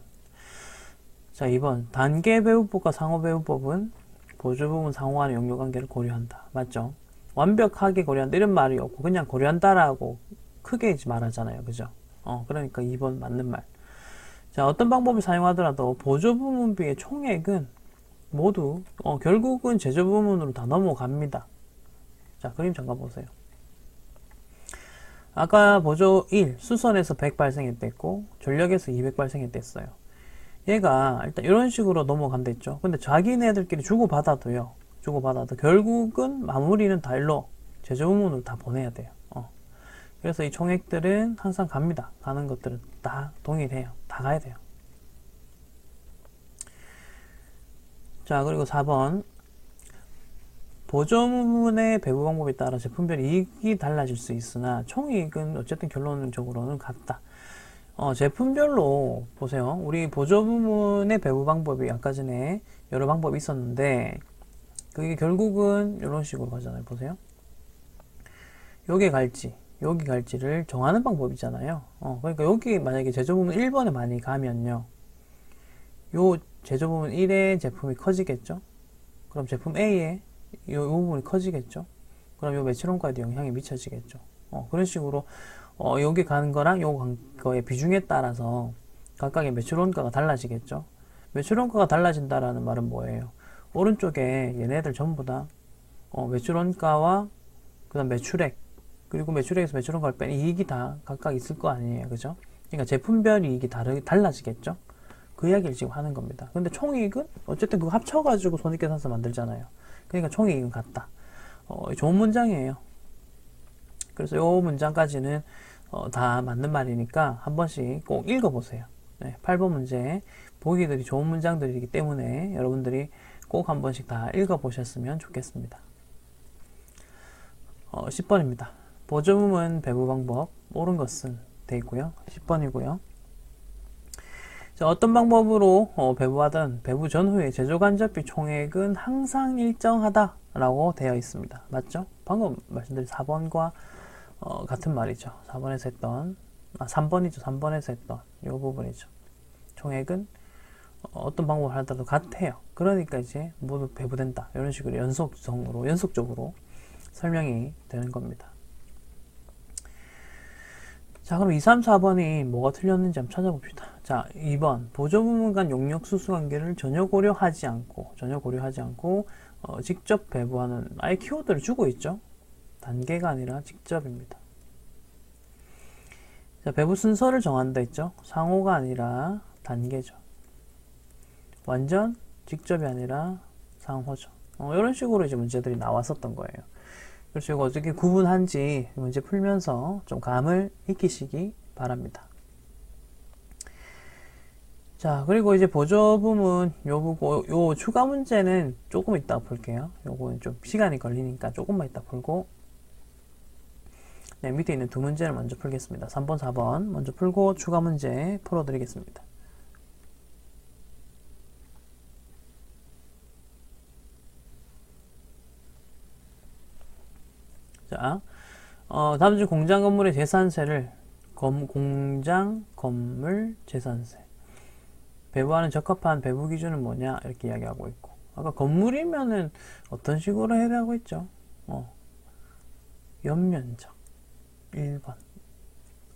자, 2번. 단계 배우법과 상호 배우법은 보조 부문 상호 간의 용역 관계를 고려한다. 맞죠? 완벽하게 고려한다 이런 말이 없고 그냥 고려한다라고 크게 말하잖아요. 그죠? 그러니까 2번 맞는 말. 자, 어떤 방법을 사용하더라도 보조 부문비의 총액은 모두 결국은 제조 부문으로 다 넘어갑니다. 자, 그림 잠깐 보세요. 아까 보조 1, 수선에서 100 발생했댔고 전력에서 200 발생했댔어요. 얘가 일단 이런 식으로 넘어간댔죠. 근데 자기네들끼리 주고받아도 결국은 마무리는 다 일로 제조 부문으로 다 보내야 돼요. 그래서 이 총액들은 항상 갑니다. 가는 것들은 다 동일해요. 다 가야 돼요. 자, 그리고 4번. 보조 부문의 배부 방법에 따라 제품별 이익이 달라질 수 있으나 총이익은 어쨌든 결론적으로는 같다. 제품별로 보세요. 우리 보조 부문의 배부 방법이 아까 전에 여러 방법이 있었는데 그게 결국은 이런 식으로 가잖아요. 보세요. 요게 갈지 여기 갈지를 정하는 방법이잖아요. 그러니까 여기 만약에 제조 부문 1번에 많이 가면요. 요 제조 부문 1의 제품이 커지겠죠? 그럼 제품 A의 요 부분이 커지겠죠? 그럼 요 매출원가에도 영향이 미쳐지겠죠? 그런 식으로 여기 가는 거랑 거의 비중에 따라서 각각의 매출 원가가 달라지겠죠. 매출 원가가 달라진다라는 말은 뭐예요? 오른쪽에 얘네들 전부 다 매출 원가와 그다음 매출액, 그리고 매출액에서 매출 원가를 뺀 이익이 다 각각 있을 거 아니에요, 그죠? 그러니까 제품별 이익이 달라지겠죠. 그 이야기를 지금 하는 겁니다. 근데 총이익은 어쨌든 그거 합쳐가지고 손익계산서 만들잖아요. 그러니까 총이익은 같다. 좋은 문장이에요. 그래서 요 문장까지는 다 맞는 말이니까 한 번씩 꼭 읽어보세요. 네, 8번 문제 보기들이 좋은 문장들이기 때문에 여러분들이 꼭 한 번씩 다 읽어보셨으면 좋겠습니다. 10번입니다. 보조부문 배부 방법 옳은 것은 돼 있고요. 10번이고요. 자, 어떤 방법으로 배부하든 배부 전후의 제조간접비 총액은 항상 일정하다 라고 되어 있습니다. 맞죠? 방금 말씀드린 4번과 같은 말이죠. 4번에서 했던 3번이죠. 3번에서 했던 이 부분이죠. 총액은 어떤 방법을 하더라도 같아요. 그러니까 이제 모두 배부된다. 이런 식으로 연속적으로 설명이 되는 겁니다. 자, 그럼 2, 3, 4번이 뭐가 틀렸는지 한번 찾아봅시다. 자, 2번 보조부문 간 용역 수수 관계를 전혀 고려하지 않고 직접 배부하는 아예 키워드를 주고 있죠. 단계가 아니라 직접입니다. 자, 배부 순서를 정한다 했죠. 상호가 아니라 단계죠. 완전 직접이 아니라 상호죠. 이런 식으로 이제 문제들이 나왔었던 거예요. 그래서 이거 어떻게 구분한지 문제 풀면서 좀 감을 익히시기 바랍니다. 자, 그리고 이제 보조부문 요 추가 문제는 조금 이따 풀게요. 요거는 좀 시간이 걸리니까 조금만 이따 풀고, 네, 밑에 있는 두 문제를 먼저 풀겠습니다. 3번, 4번 먼저 풀고 추가 문제 풀어드리겠습니다. 자, 다음 중 공장 건물의 재산세를 공장 건물 재산세 배부하는 적합한 배부 기준은 뭐냐 이렇게 이야기하고 있고, 아까 건물이면은 어떤 식으로 해결하고 있죠? 연면적 1번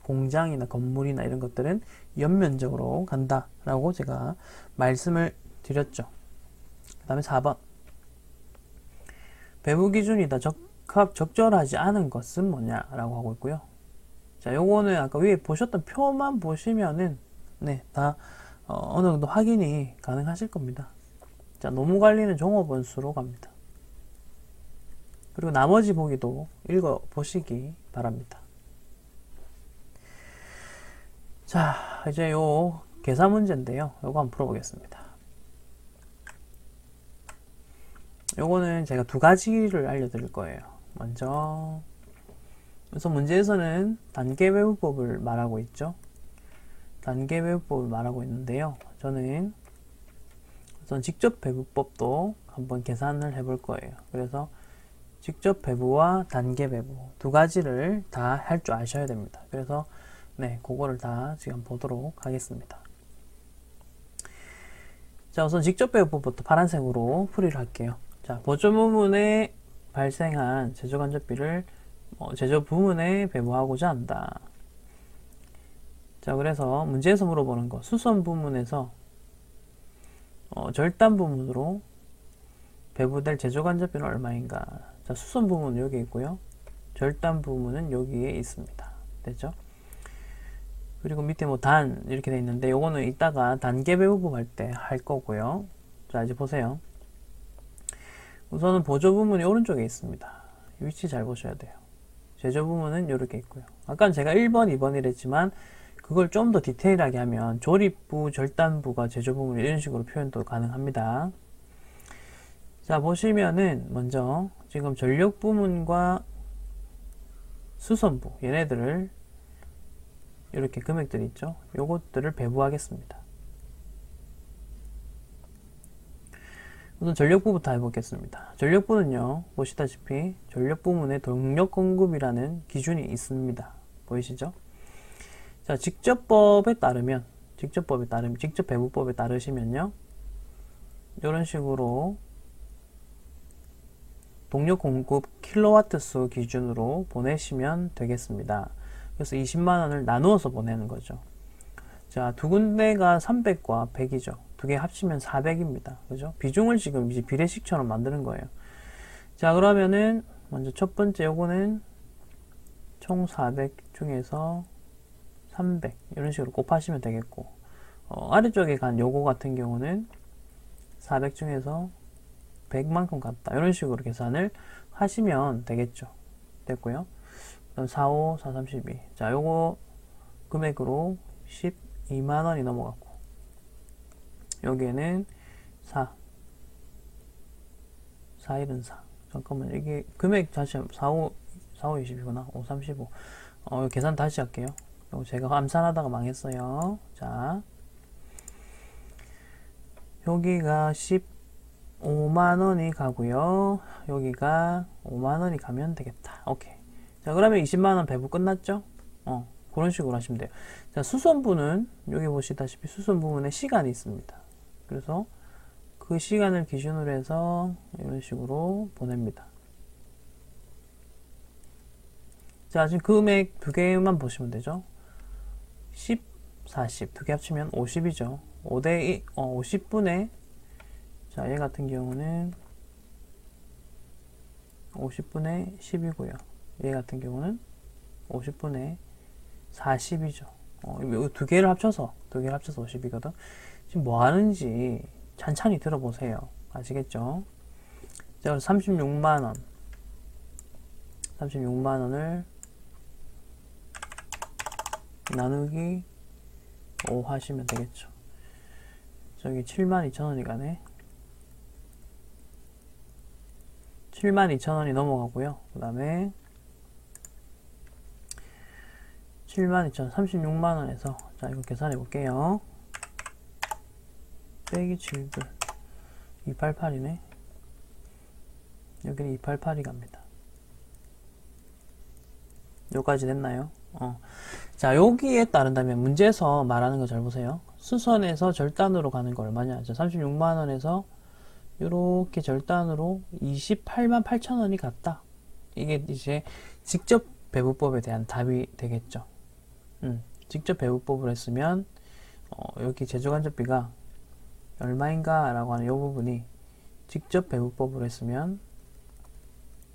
공장이나 건물이나 이런 것들은 연면적으로 간다라고 제가 말씀을 드렸죠. 그 다음에 4번 배부 기준이다 적절하지 않은 것은 뭐냐라고 하고 있고요. 자, 요거는 아까 위에 보셨던 표만 보시면은 네, 다 어느 정도 확인이 가능하실 겁니다. 자, 노무관리는 종업원수로 갑니다. 그리고 나머지 보기도 읽어보시기 바랍니다. 자, 이제 요 계산 문제인데요. 요거 한번 풀어보겠습니다. 요거는 제가 두 가지를 알려드릴 거예요. 먼저 우선 문제에서는 단계 배부법을 말하고 있죠. 단계 배부법을 말하고 있는데요. 저는 우선 직접 배부법도 한번 계산을 해볼 거예요. 그래서 직접 배부와 단계 배부 두 가지를 다 할 줄 아셔야 됩니다. 그래서 네, 그거를 다 지금 보도록 하겠습니다. 자, 우선 직접 배부법부터 파란색으로 풀이를 할게요. 자, 보조부문에 발생한 제조간접비를 제조 부문에 배부하고자 한다. 자, 그래서 문제에서 물어보는 거 수선 부문에서 절단 부문으로 배부될 제조간접비는 얼마인가. 자, 수선 부문은 여기 있고요. 절단 부문은 여기에 있습니다. 됐죠? 그리고 밑에 뭐 단 이렇게 돼 있는데 요거는 이따가 단계 배부법 할 때 할 거고요. 자, 이제 보세요. 우선은 보조 부문이 오른쪽에 있습니다. 위치 잘 보셔야 돼요. 제조 부문은 이렇게 있고요. 아까 제가 1번, 2번 이랬지만 그걸 좀 더 디테일하게 하면 조립부, 절단부가 제조 부문 이런 식으로 표현도 가능합니다. 자, 보시면은 먼저 지금 전력 부문과 수선부 얘네들을 이렇게 금액들이 있죠. 요것들을 배부하겠습니다. 우선 전력부부터 해보겠습니다. 전력부는요, 보시다시피 전력부문에 동력공급이라는 기준이 있습니다. 보이시죠? 자, 직접배부법에 따르시면요, 이런 식으로 동력 공급 킬로와트 수 기준으로 보내시면 되겠습니다. 그래서 20만원을 나누어서 보내는 거죠. 자, 두 군데가 300과 100이죠. 두 개 합치면 400입니다. 그죠? 비중을 지금 이제 비례식처럼 만드는 거예요. 자, 그러면은 먼저 첫 번째 요거는 총 400 중에서 300 이런 식으로 곱하시면 되겠고, 아래쪽에 간 요거 같은 경우는 400 중에서 100만큼 갔다 이런 식으로 계산을 하시면 되겠죠. 됐고요. 그럼 45, 4, 32. 자, 요거 금액으로 12만원이 넘어갔고, 여기에는 4, 4일은 4. 잠깐만, 이게 금액 다시 4, 5, 20이구나. 5, 35. 계산 다시 할게요. 제가 암산하다가 망했어요. 자, 여기가 15만원이 가고요. 여기가 5만원이 가면 되겠다. 오케이. 자, 그러면 20만원 배부 끝났죠? 그런 식으로 하시면 돼요. 자, 수선부는 여기 보시다시피 수선 부분에 시간이 있습니다. 그래서 그 시간을 기준으로 해서 이런 식으로 보냅니다. 자, 지금 금액 두 개만 보시면 되죠. 10, 40 두 개 합치면 50이죠. 5대 50분의, 자, 얘 같은 경우는 50분의 10이고요. 얘 같은 경우는 50분의 40이죠. 두 개를 합쳐서 50이거든. 지금 뭐 하는지 찬찬히 들어보세요. 아시겠죠? 자, 그래서 36만원을 나누기 5 하시면 되겠죠. 저기 72,000원이 가네. 72,000원이 넘어가고요. 그 다음에 72,000원, 36만원에서, 자, 이거 계산해 볼게요. 빼기 7불. 288이네. 여기는 288이 갑니다. 요까지 됐나요? 자, 여기에 따른다면 문제에서 말하는 거 잘 보세요. 수선에서 절단으로 가는 거 얼마냐? 자, 36만원에서 요렇게 절단으로 28만 8천원이 갔다. 이게 이제 직접 배부법에 대한 답이 되겠죠. 직접 배부법을 했으면 여기 제조간접비가 얼마인가 라고 하는 이 부분이 직접 배부법을 했으면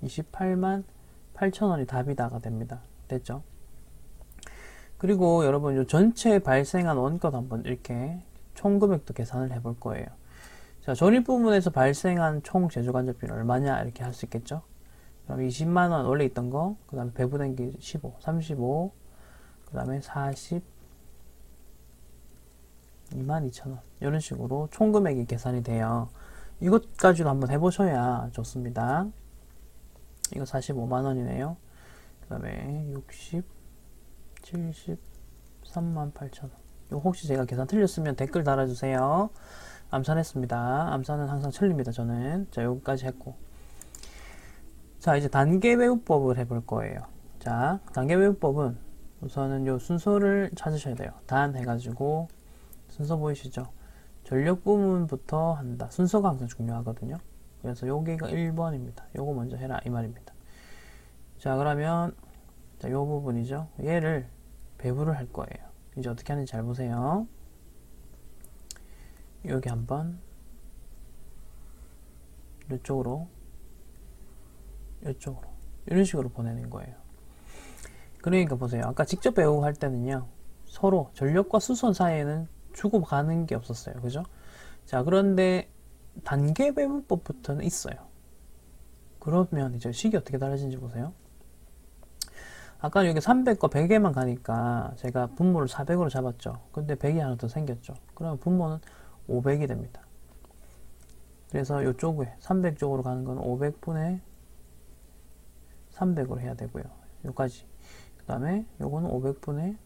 28만 8천원이 답이다가 됩니다. 됐죠? 그리고 여러분 요 전체 발생한 원가 한번 이렇게 총 금액도 계산을 해볼 거예요. 자, 조립 부분에서 발생한 총 제조간접비는 얼마냐 이렇게 할 수 있겠죠? 그럼 20만원 원래 있던 거, 그 다음에 배부된 게 15, 35, 그 다음에 40, 22,000원 이런 식으로 총 금액이 계산이 돼요. 이것까지도 한번 해보셔야 좋습니다. 이거 45만원이네요. 그 다음에 60, 70, 38,000원. 이거 혹시 제가 계산 틀렸으면 댓글 달아주세요. 암산했습니다. 암산은 항상 틀립니다, 저는. 자, 여기까지 했고. 자, 이제 단계 배부법을 해볼 거예요. 자, 단계 배부법은 우선은 요 순서를 찾으셔야 돼요. 단 해가지고, 순서 보이시죠? 전력 부분부터 한다. 순서가 항상 중요하거든요. 그래서 여기가 1번입니다. 요거 먼저 해라 이 말입니다. 자, 그러면 자, 요 부분이죠. 얘를 배부를 할 거예요. 이제 어떻게 하는지 잘 보세요. 여기 한번 이쪽으로 이런 식으로 보내는 거예요. 그러니까 보세요. 아까 직접 배우고 할 때는요, 서로 전력과 수선 사이에는 주고가는 게 없었어요. 그죠? 자, 그런데 단계 배분법부터는 있어요. 그러면 이제 식이 어떻게 달라지는지 보세요. 아까 여기 300과 100에만 가니까 제가 분모를 400으로 잡았죠. 근데 100이 하나 더 생겼죠. 그러면 분모는 500이 됩니다. 그래서 이쪽에 300 쪽으로 가는 건 500분의 300으로 해야 되고요. 여기까지. 그 다음에 요거는 500분의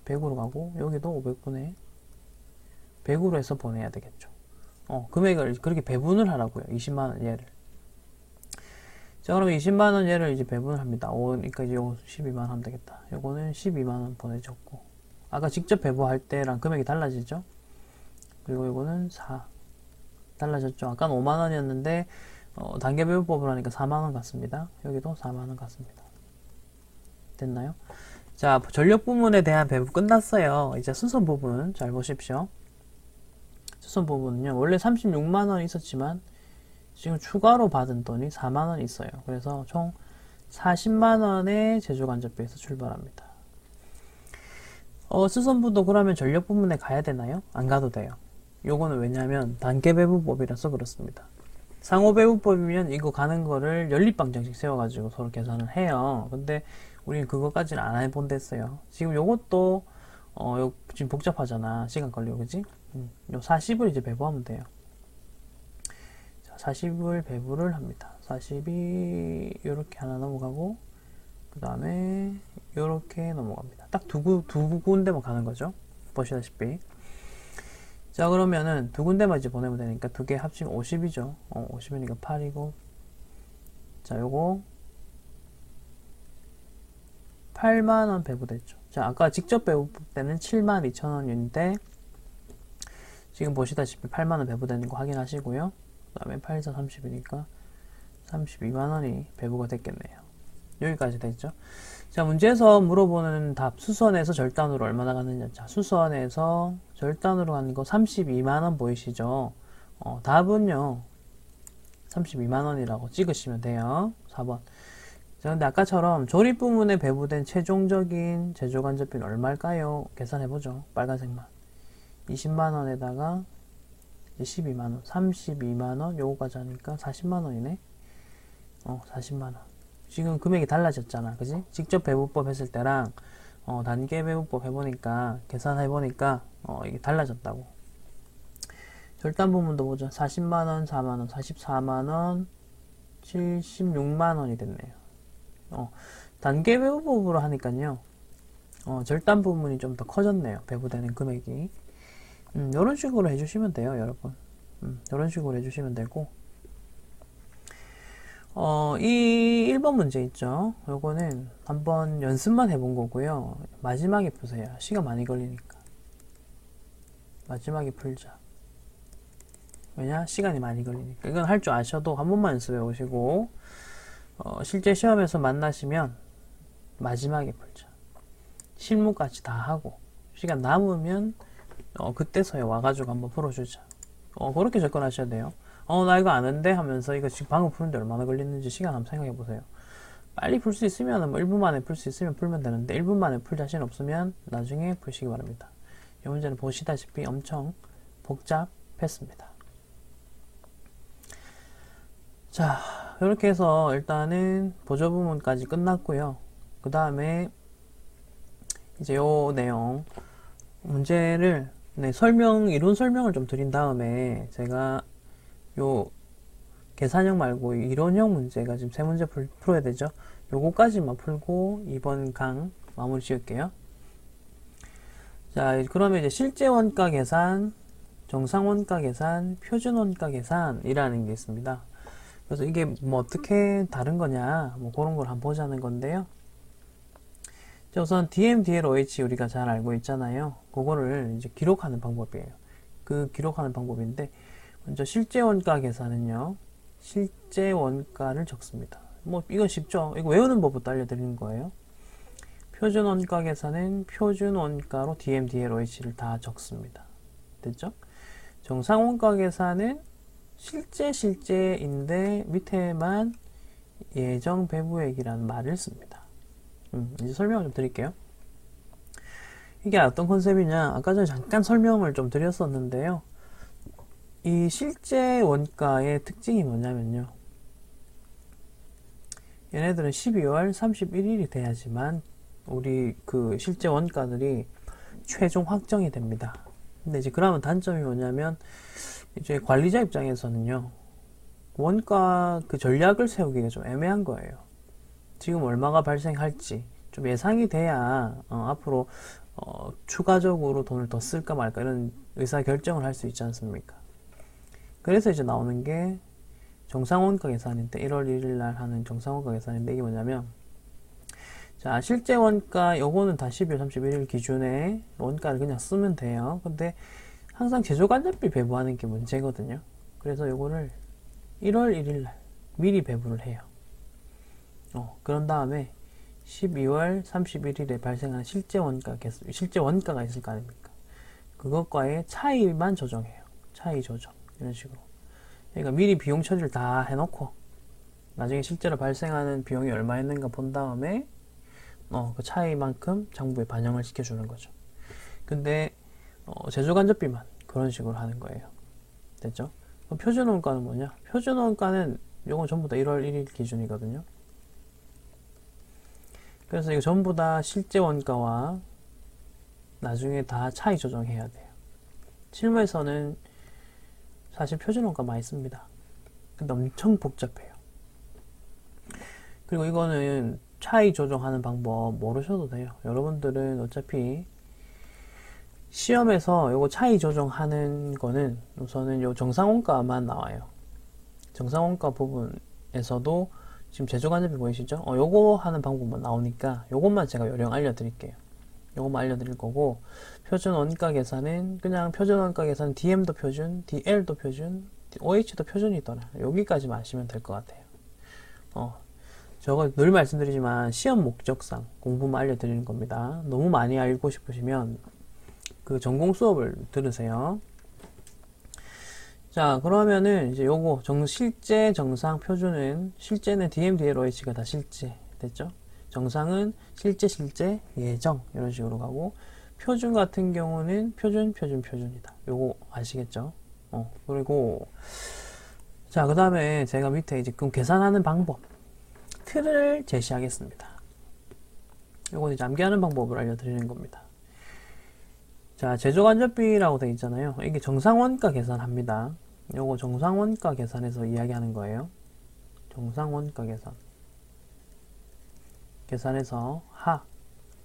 100으로 가고, 여기도 500분의 100으로 해서 보내야 되겠죠. 금액을 그렇게 배분을 하라고요. 20만원 얘를. 자, 그러면 20만원 얘를 이제 배분을 합니다. 그러니까 이제 요거 12만원 하면 되겠다. 요거는 12만원 보내줬고, 아까 직접 배부할 때랑 금액이 달라지죠? 그리고 요거는 4. 달라졌죠? 아까는 5만원이었는데, 단계 배분법을 하니까 4만원 같습니다. 여기도 4만원 같습니다. 됐나요? 자, 전력 부문에 대한 배분 끝났어요. 이제 수선 부분 잘 보십시오. 수선 부분은요, 원래 36만원 있었지만 지금 추가로 받은 돈이 4만원 있어요. 그래서 총 40만원의 제조간접비에서 출발합니다. 수선부도 그러면 전력 부문에 가야 되나요? 안 가도 돼요. 요거는 왜냐면 단계 배분법이라서 그렇습니다. 상호 배분법이면 이거 가는 거를 연립방정식 세워가지고 서로 계산을 해요. 근데 우리는 그거까지는 안 해본댔어요. 지금 요것도 지금 복잡하잖아. 시간 걸리고, 그지? 요 40을 이제 배부하면 돼요. 자, 40을 배부를 합니다. 40이 요렇게 하나 넘어가고, 그 다음에 요렇게 넘어갑니다. 딱 두 군데만 가는 거죠. 보시다시피. 자, 그러면은 두 군데만 이제 보내면 되니까 두 개 합치면 50이죠. 50이니까 8이고. 자, 요거 8만원 배부됐죠. 자, 아까 직접 배부법 때는 72,000원인데 지금 보시다시피 8만원 배부되는 거 확인하시고요. 그 다음에 8, 4, 30이니까 32만원이 배부가 됐겠네요. 여기까지 됐죠. 자, 문제에서 물어보는 답, 수선에서 절단으로 얼마나 가느냐. 자, 수선에서 절단으로 가는 거 32만원 보이시죠? 답은요 32만원이라고 찍으시면 돼요. 4번. 자, 근데 아까처럼 조립 부문에 배부된 최종적인 제조간접비는 얼마일까요? 계산해보죠. 빨간색만. 20만원에다가 12만원, 32만원, 요거까지 하니까 40만원이네. 40만원. 지금 금액이 달라졌잖아. 그지? 직접 배부법 했을 때랑, 단계 배부법 해보니까, 계산해보니까, 이게 달라졌다고. 절단 부문도 보죠. 40만원, 4만원, 44만원, 76만원이 됐네요. 단계 배부법으로 하니까요. 절단 부분이 좀 더 커졌네요. 배부되는 금액이. 이런 식으로 해주시면 돼요, 여러분. 이런 식으로 해주시면 되고. 이 1번 문제 있죠. 요거는 한번 연습만 해본 거고요. 마지막에 푸세요. 시간 많이 걸리니까. 마지막에 풀자. 왜냐? 시간이 많이 걸리니까. 이건 할 줄 아셔도 한 번만 연습해 오시고, 실제 시험에서 만나시면 마지막에 풀자. 실무까지 다 하고 시간 남으면 그때서야 와가지고 한번 풀어주자. 그렇게 접근하셔야 돼요. 나 이거 아는데 하면서 이거 지금 방금 푸는데 얼마나 걸리는지 시간 한번 생각해 보세요. 빨리 풀 수 있으면 뭐 1분 만에 풀 수 있으면 풀면 되는데 1분 만에 풀 자신 없으면 나중에 푸시기 바랍니다. 이 문제는 보시다시피 엄청 복잡했습니다. 자, 이렇게 해서 일단은 보조 부분까지 끝났고요. 그 다음에 이제 요 내용 문제를 이론 설명을 좀 드린 다음에 제가 요 계산형 말고 이론형 문제가 지금 세 문제 풀어야 되죠. 요거까지만 풀고 이번 강 마무리 지을게요. 자, 그러면 이제 실제 원가 계산, 정상 원가 계산, 표준 원가 계산이라는 게 있습니다. 그래서 이게 뭐 어떻게 다른 거냐, 뭐 그런 걸 한번 보자는 건데요. 자, 우선 DM, DLOH 우리가 잘 알고 있잖아요. 그거를 이제 기록하는 방법이에요. 그 기록하는 방법인데, 먼저 실제 원가 계산은요, 실제 원가를 적습니다. 뭐 이건 쉽죠. 이거 외우는 법부터 알려드리는 거예요. 표준 원가 계산은 표준 원가로 DM, DLOH를 다 적습니다. 됐죠? 정상 원가 계산은 실제인데 밑에만 예정 배부액이라는 말을 씁니다. 이제 설명을 좀 드릴게요. 이게 어떤 컨셉이냐, 아까 전에 잠깐 설명을 좀 드렸었는데요. 이 실제 원가의 특징이 뭐냐면요, 얘네들은 12월 31일이 돼야지만 우리 그 실제 원가들이 최종 확정이 됩니다. 근데 이제 그러면 단점이 뭐냐면, 이제 관리자 입장에서는요, 원가 그 전략을 세우기가 좀 애매한 거예요. 지금 얼마가 발생할지 좀 예상이 돼야 앞으로 추가적으로 돈을 더 쓸까 말까 이런 의사 결정을 할 수 있지 않습니까? 그래서 이제 나오는 게 정상원가 계산인데, 1월 1일 날 하는 정상원가 계산인데, 이게 뭐냐면, 자, 실제 원가 요거는 다 12월 31일 기준에 원가를 그냥 쓰면 돼요. 근데 항상 제조간접비 배부하는 게 문제거든요. 그래서 요거를 1월 1일 날 미리 배부를 해요. 그런 다음에 12월 31일에 발생한 실제 원가가 있을 거 아닙니까? 그것과의 차이만 조정해요. 차이 조정. 이런 식으로. 그러니까 미리 비용 처리를 다 해놓고 나중에 실제로 발생하는 비용이 얼마였는가 본 다음에 그 차이만큼 정부에 반영을 시켜주는 거죠. 근데 제조간접비만 그런 식으로 하는 거예요. 됐죠? 그럼 표준원가는 뭐냐? 표준원가는 요건 전부 다 1월 1일 기준이거든요. 그래서 이거 전부 다 실제 원가와 나중에 다 차이 조정해야 돼요. 실무에서는 사실 표준원가 많이 씁니다. 근데 엄청 복잡해요. 그리고 이거는 차이 조정하는 방법 모르셔도 돼요. 여러분들은 어차피 시험에서 요거 차이 조정하는 거는 우선은 요 정상원가만 나와요. 정상원가 부분에서도 지금 제조간접비 보이시죠? 요거 하는 방법만 나오니까 요것만 제가 요령 알려드릴게요. 요것만 알려드릴 거고, 표준 원가 계산은 그냥 표준 원가 계산 DM도 표준, DL도 표준, OH도 표준이더라. 여기까지만 아시면 될 것 같아요. 저거 늘 말씀드리지만 시험 목적상 공부만 알려드리는 겁니다. 너무 많이 알고 싶으시면 그 전공 수업을 들으세요. 자, 그러면은 이제 요거 실제 정상 표준은 실제는 DM, DL, OH가 다 실제 됐죠? 정상은 실제 예정 이런 식으로 가고, 표준 같은 경우는 표준이다. 요거 아시겠죠? 그리고 자, 그 다음에 제가 밑에 이제 그럼 계산하는 방법 틀을 제시하겠습니다. 요건 이제 암기하는 방법을 알려드리는 겁니다. 자, 제조간접비라고 되어 있잖아요. 이게 정상원가 계산합니다. 요거 정상원가 계산에서 이야기하는 거예요. 정상원가 계산해서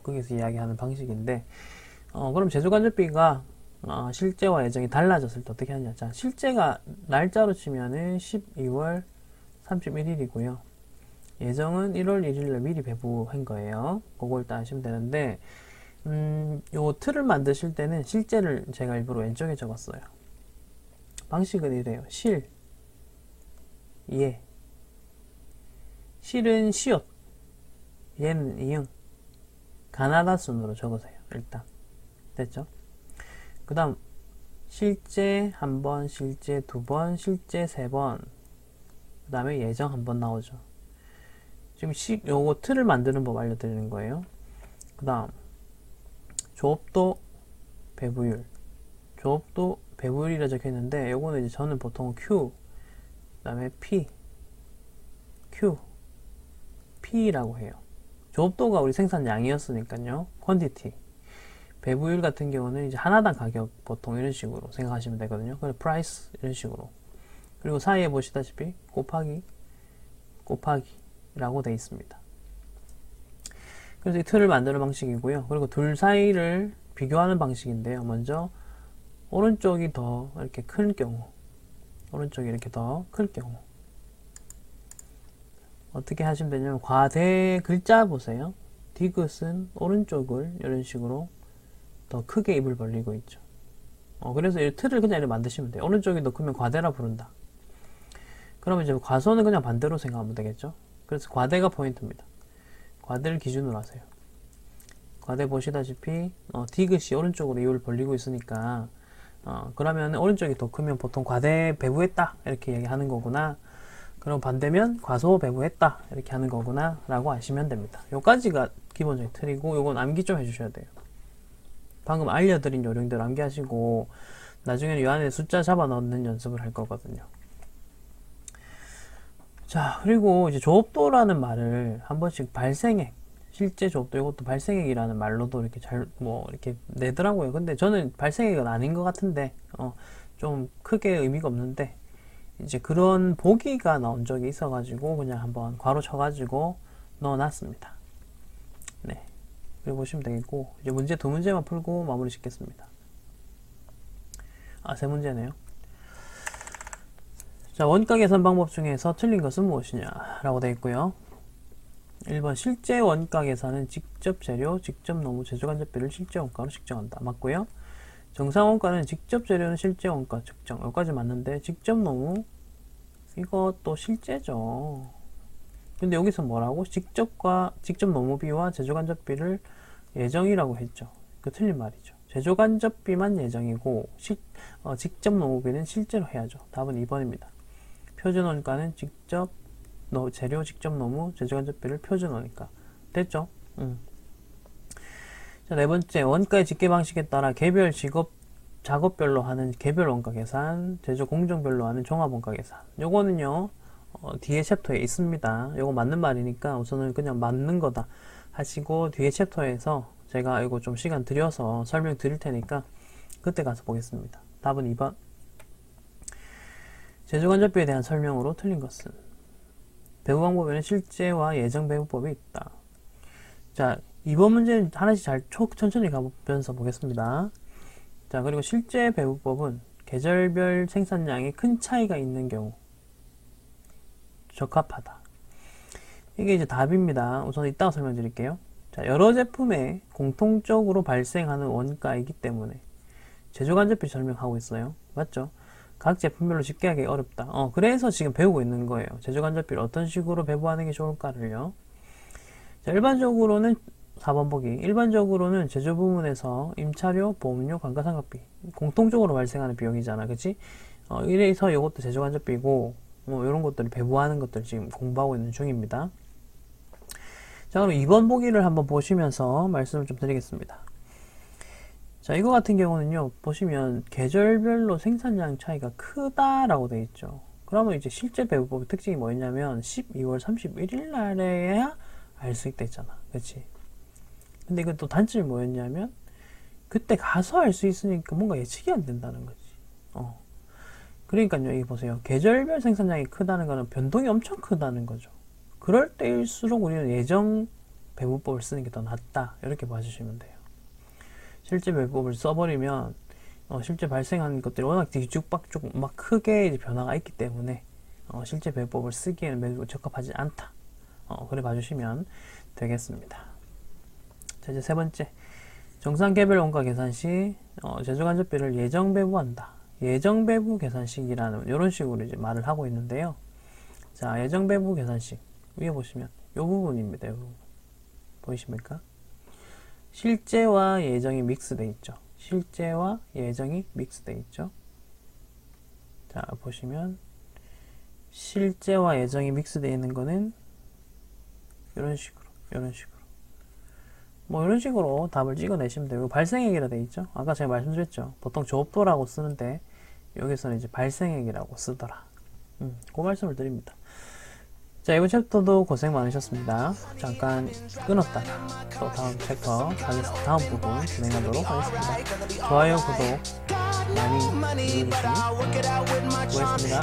거기서 이야기하는 방식인데, 그럼 제조간접비가 실제와 예정이 달라졌을 때 어떻게 하냐. 자, 실제가 날짜로 치면은 12월 31일이고요. 예정은 1월 1일날 미리 배부한 거예요. 그걸 일단 아시면 되는데, 요 틀을 만드실 때는 실제를 제가 일부러 왼쪽에 적었어요. 방식은 이래요. 예. 실은 시옷, 얘는 이응. 가나다 순으로 적으세요. 일단 됐죠? 그 다음 실제 한 번, 실제 두 번, 실제 세 번, 그 다음에 예정 한 번 나오죠. 지금 요거 틀을 만드는 법 알려드리는 거예요. 그 다음 조업도 배부율, 조업도 배부율이라 적혀 있는데, 요거는 이제 저는 보통 Q, 그 다음에 P, Q, P라고 해요. 조업도가 우리 생산량이었으니까요. 퀀티티. 배부율 같은 경우는 이제 하나당 가격 보통 이런 식으로 생각하시면 되거든요. 그래서 price 이런 식으로. 그리고 사이에 보시다시피 곱하기라고 되어 있습니다. 그래서 이 틀을 만드는 방식이고요. 그리고 둘 사이를 비교하는 방식인데요. 먼저 오른쪽이 더 이렇게 클 경우, 오른쪽이 이렇게 더 클 경우 어떻게 하시면 되냐면, 과대 글자 보세요. 디귿은 오른쪽을 이런 식으로 더 크게 입을 벌리고 있죠. 그래서 이 틀을 그냥 이렇게 만드시면 돼요. 오른쪽이 더 크면 과대라 부른다. 그러면 이제 과소는 그냥 반대로 생각하면 되겠죠. 그래서 과대가 포인트입니다. 과대를 기준으로 하세요. 과대 보시다시피 디귿이 오른쪽으로 입을 벌리고 있으니까 그러면 오른쪽이 더 크면 보통 과대 배부했다 이렇게 얘기하는 거구나. 그럼 반대면 과소 배부했다 이렇게 하는 거구나 라고 아시면 됩니다. 요까지가 기본적인 틀이고, 요건 암기 좀 해주셔야 돼요. 방금 알려드린 요령대로 암기하시고 나중에는 이 안에 숫자 잡아 넣는 연습을 할 거거든요. 자, 그리고 이제 조업도라는 말을 한 번씩 발생액, 실제 조업도 이것도 발생액이라는 말로도 이렇게 이렇게 내더라고요. 근데 저는 발생액은 아닌 것 같은데 좀 크게 의미가 없는데, 이제 그런 보기가 나온 적이 있어가지고 그냥 한번 괄호 쳐가지고 넣어놨습니다. 네, 그리고 보시면 되겠고, 이제 문제 두 문제만 풀고 마무리 짓겠습니다. 세 문제네요. 자, 원가 계산 방법 중에서 틀린 것은 무엇이냐 라고 되어 있고요. 1번 실제 원가 계산은 직접 재료, 직접 노무, 제조간접비를 실제 원가로 측정한다. 맞고요. 정상 원가는 직접 재료는 실제 원가 측정. 여기까지 맞는데, 직접 노무 이것도 실제죠. 근데 여기서 뭐라고? 직접 노무비와 제조간접비를 예정이라고 했죠. 그 틀린 말이죠. 제조간접비만 예정이고 직접 노무비는 실제로 해야죠. 답은 2번입니다. 표준원가는 재료 직접 노무, 제조간접비를 표준원가. 됐죠? 자, 네 번째, 원가의 집계 방식에 따라 개별 작업별로 하는 개별 원가 계산, 제조 공정별로 하는 종합 원가 계산. 요거는요, 뒤에 챕터에 있습니다. 요거 맞는 말이니까 우선은 그냥 맞는 거다 하시고, 뒤에 챕터에서 제가 이거 좀 시간 들여서 설명 드릴 테니까 그때 가서 보겠습니다. 답은 2번. 제조간접비에 대한 설명으로 틀린 것은 배부 방법에는 실제와 예정 배부법이 있다. 자, 이번 문제는 하나씩 천천히 가면서 보겠습니다. 자, 그리고 실제 배부법은 계절별 생산량이 큰 차이가 있는 경우 적합하다. 이게 이제 답입니다. 우선 이따가 설명드릴게요. 자, 여러 제품에 공통적으로 발생하는 원가이기 때문에 제조간접비 설명하고 있어요. 맞죠? 각 제품별로 집계하기 어렵다. 그래서 지금 배우고 있는 거예요. 제조간접비를 어떤 식으로 배부하는 게 좋을까를요. 자, 일반적으로는 4번 보기. 일반적으로는 제조 부문에서 임차료, 보험료, 감가상각비 공통적으로 발생하는 비용이잖아, 그치? 이래서 이것도 제조간접비고 이런 것들을 배부하는 것들 지금 공부하고 있는 중입니다. 자, 그럼 2번 보기를 한번 보시면서 말씀을 좀 드리겠습니다. 자, 이거 같은 경우는요, 보시면 계절별로 생산량 차이가 크다라고 되어 있죠. 그러면 이제 실제 배부법의 특징이 뭐였냐면 12월 31일 날에야 알 수 있다 했잖아, 그치? 근데 이거 또 단점이 뭐였냐면 그때 가서 알 수 있으니까 뭔가 예측이 안 된다는 거지. 그러니까요, 여기 보세요. 계절별 생산량이 크다는 거는 변동이 엄청 크다는 거죠. 그럴 때일수록 우리는 예정 배부법을 쓰는 게 더 낫다, 이렇게 봐주시면 돼요. 실제 배부법을 써버리면 실제 발생하는 것들이 워낙 뒤죽박죽 막 크게 이제 변화가 있기 때문에 실제 배부법을 쓰기에는 매우 적합하지 않다. 그래 봐주시면 되겠습니다. 자, 이제 세 번째, 정상 개별 원가 계산 시 제조간접비를 예정 배부한다. 예정 배부 계산식이라는 이런 식으로 이제 말을 하고 있는데요. 자, 예정 배부 계산식 위에 보시면 이 부분입니다. 이 부분 보이십니까? 실제와 예정이 믹스되어 있죠. 실제와 예정이 믹스되어 있죠. 자, 보시면 실제와 예정이 믹스되어 있는 거는 이런 식으로 이런 식으로 답을 찍어내시면 되고, 발생액이라 되어 있죠. 아까 제가 말씀드렸죠. 보통 조업도라고 쓰는데 여기서는 이제 발생액이라고 쓰더라. 그 말씀을 드립니다. 자, 이번 챕터도 고생 많으셨습니다. 잠깐 끊었다가 또 다음 챕터 다음 부분 진행하도록 하겠습니다. 좋아요, 구독 많이 누르시면 고맙습니다.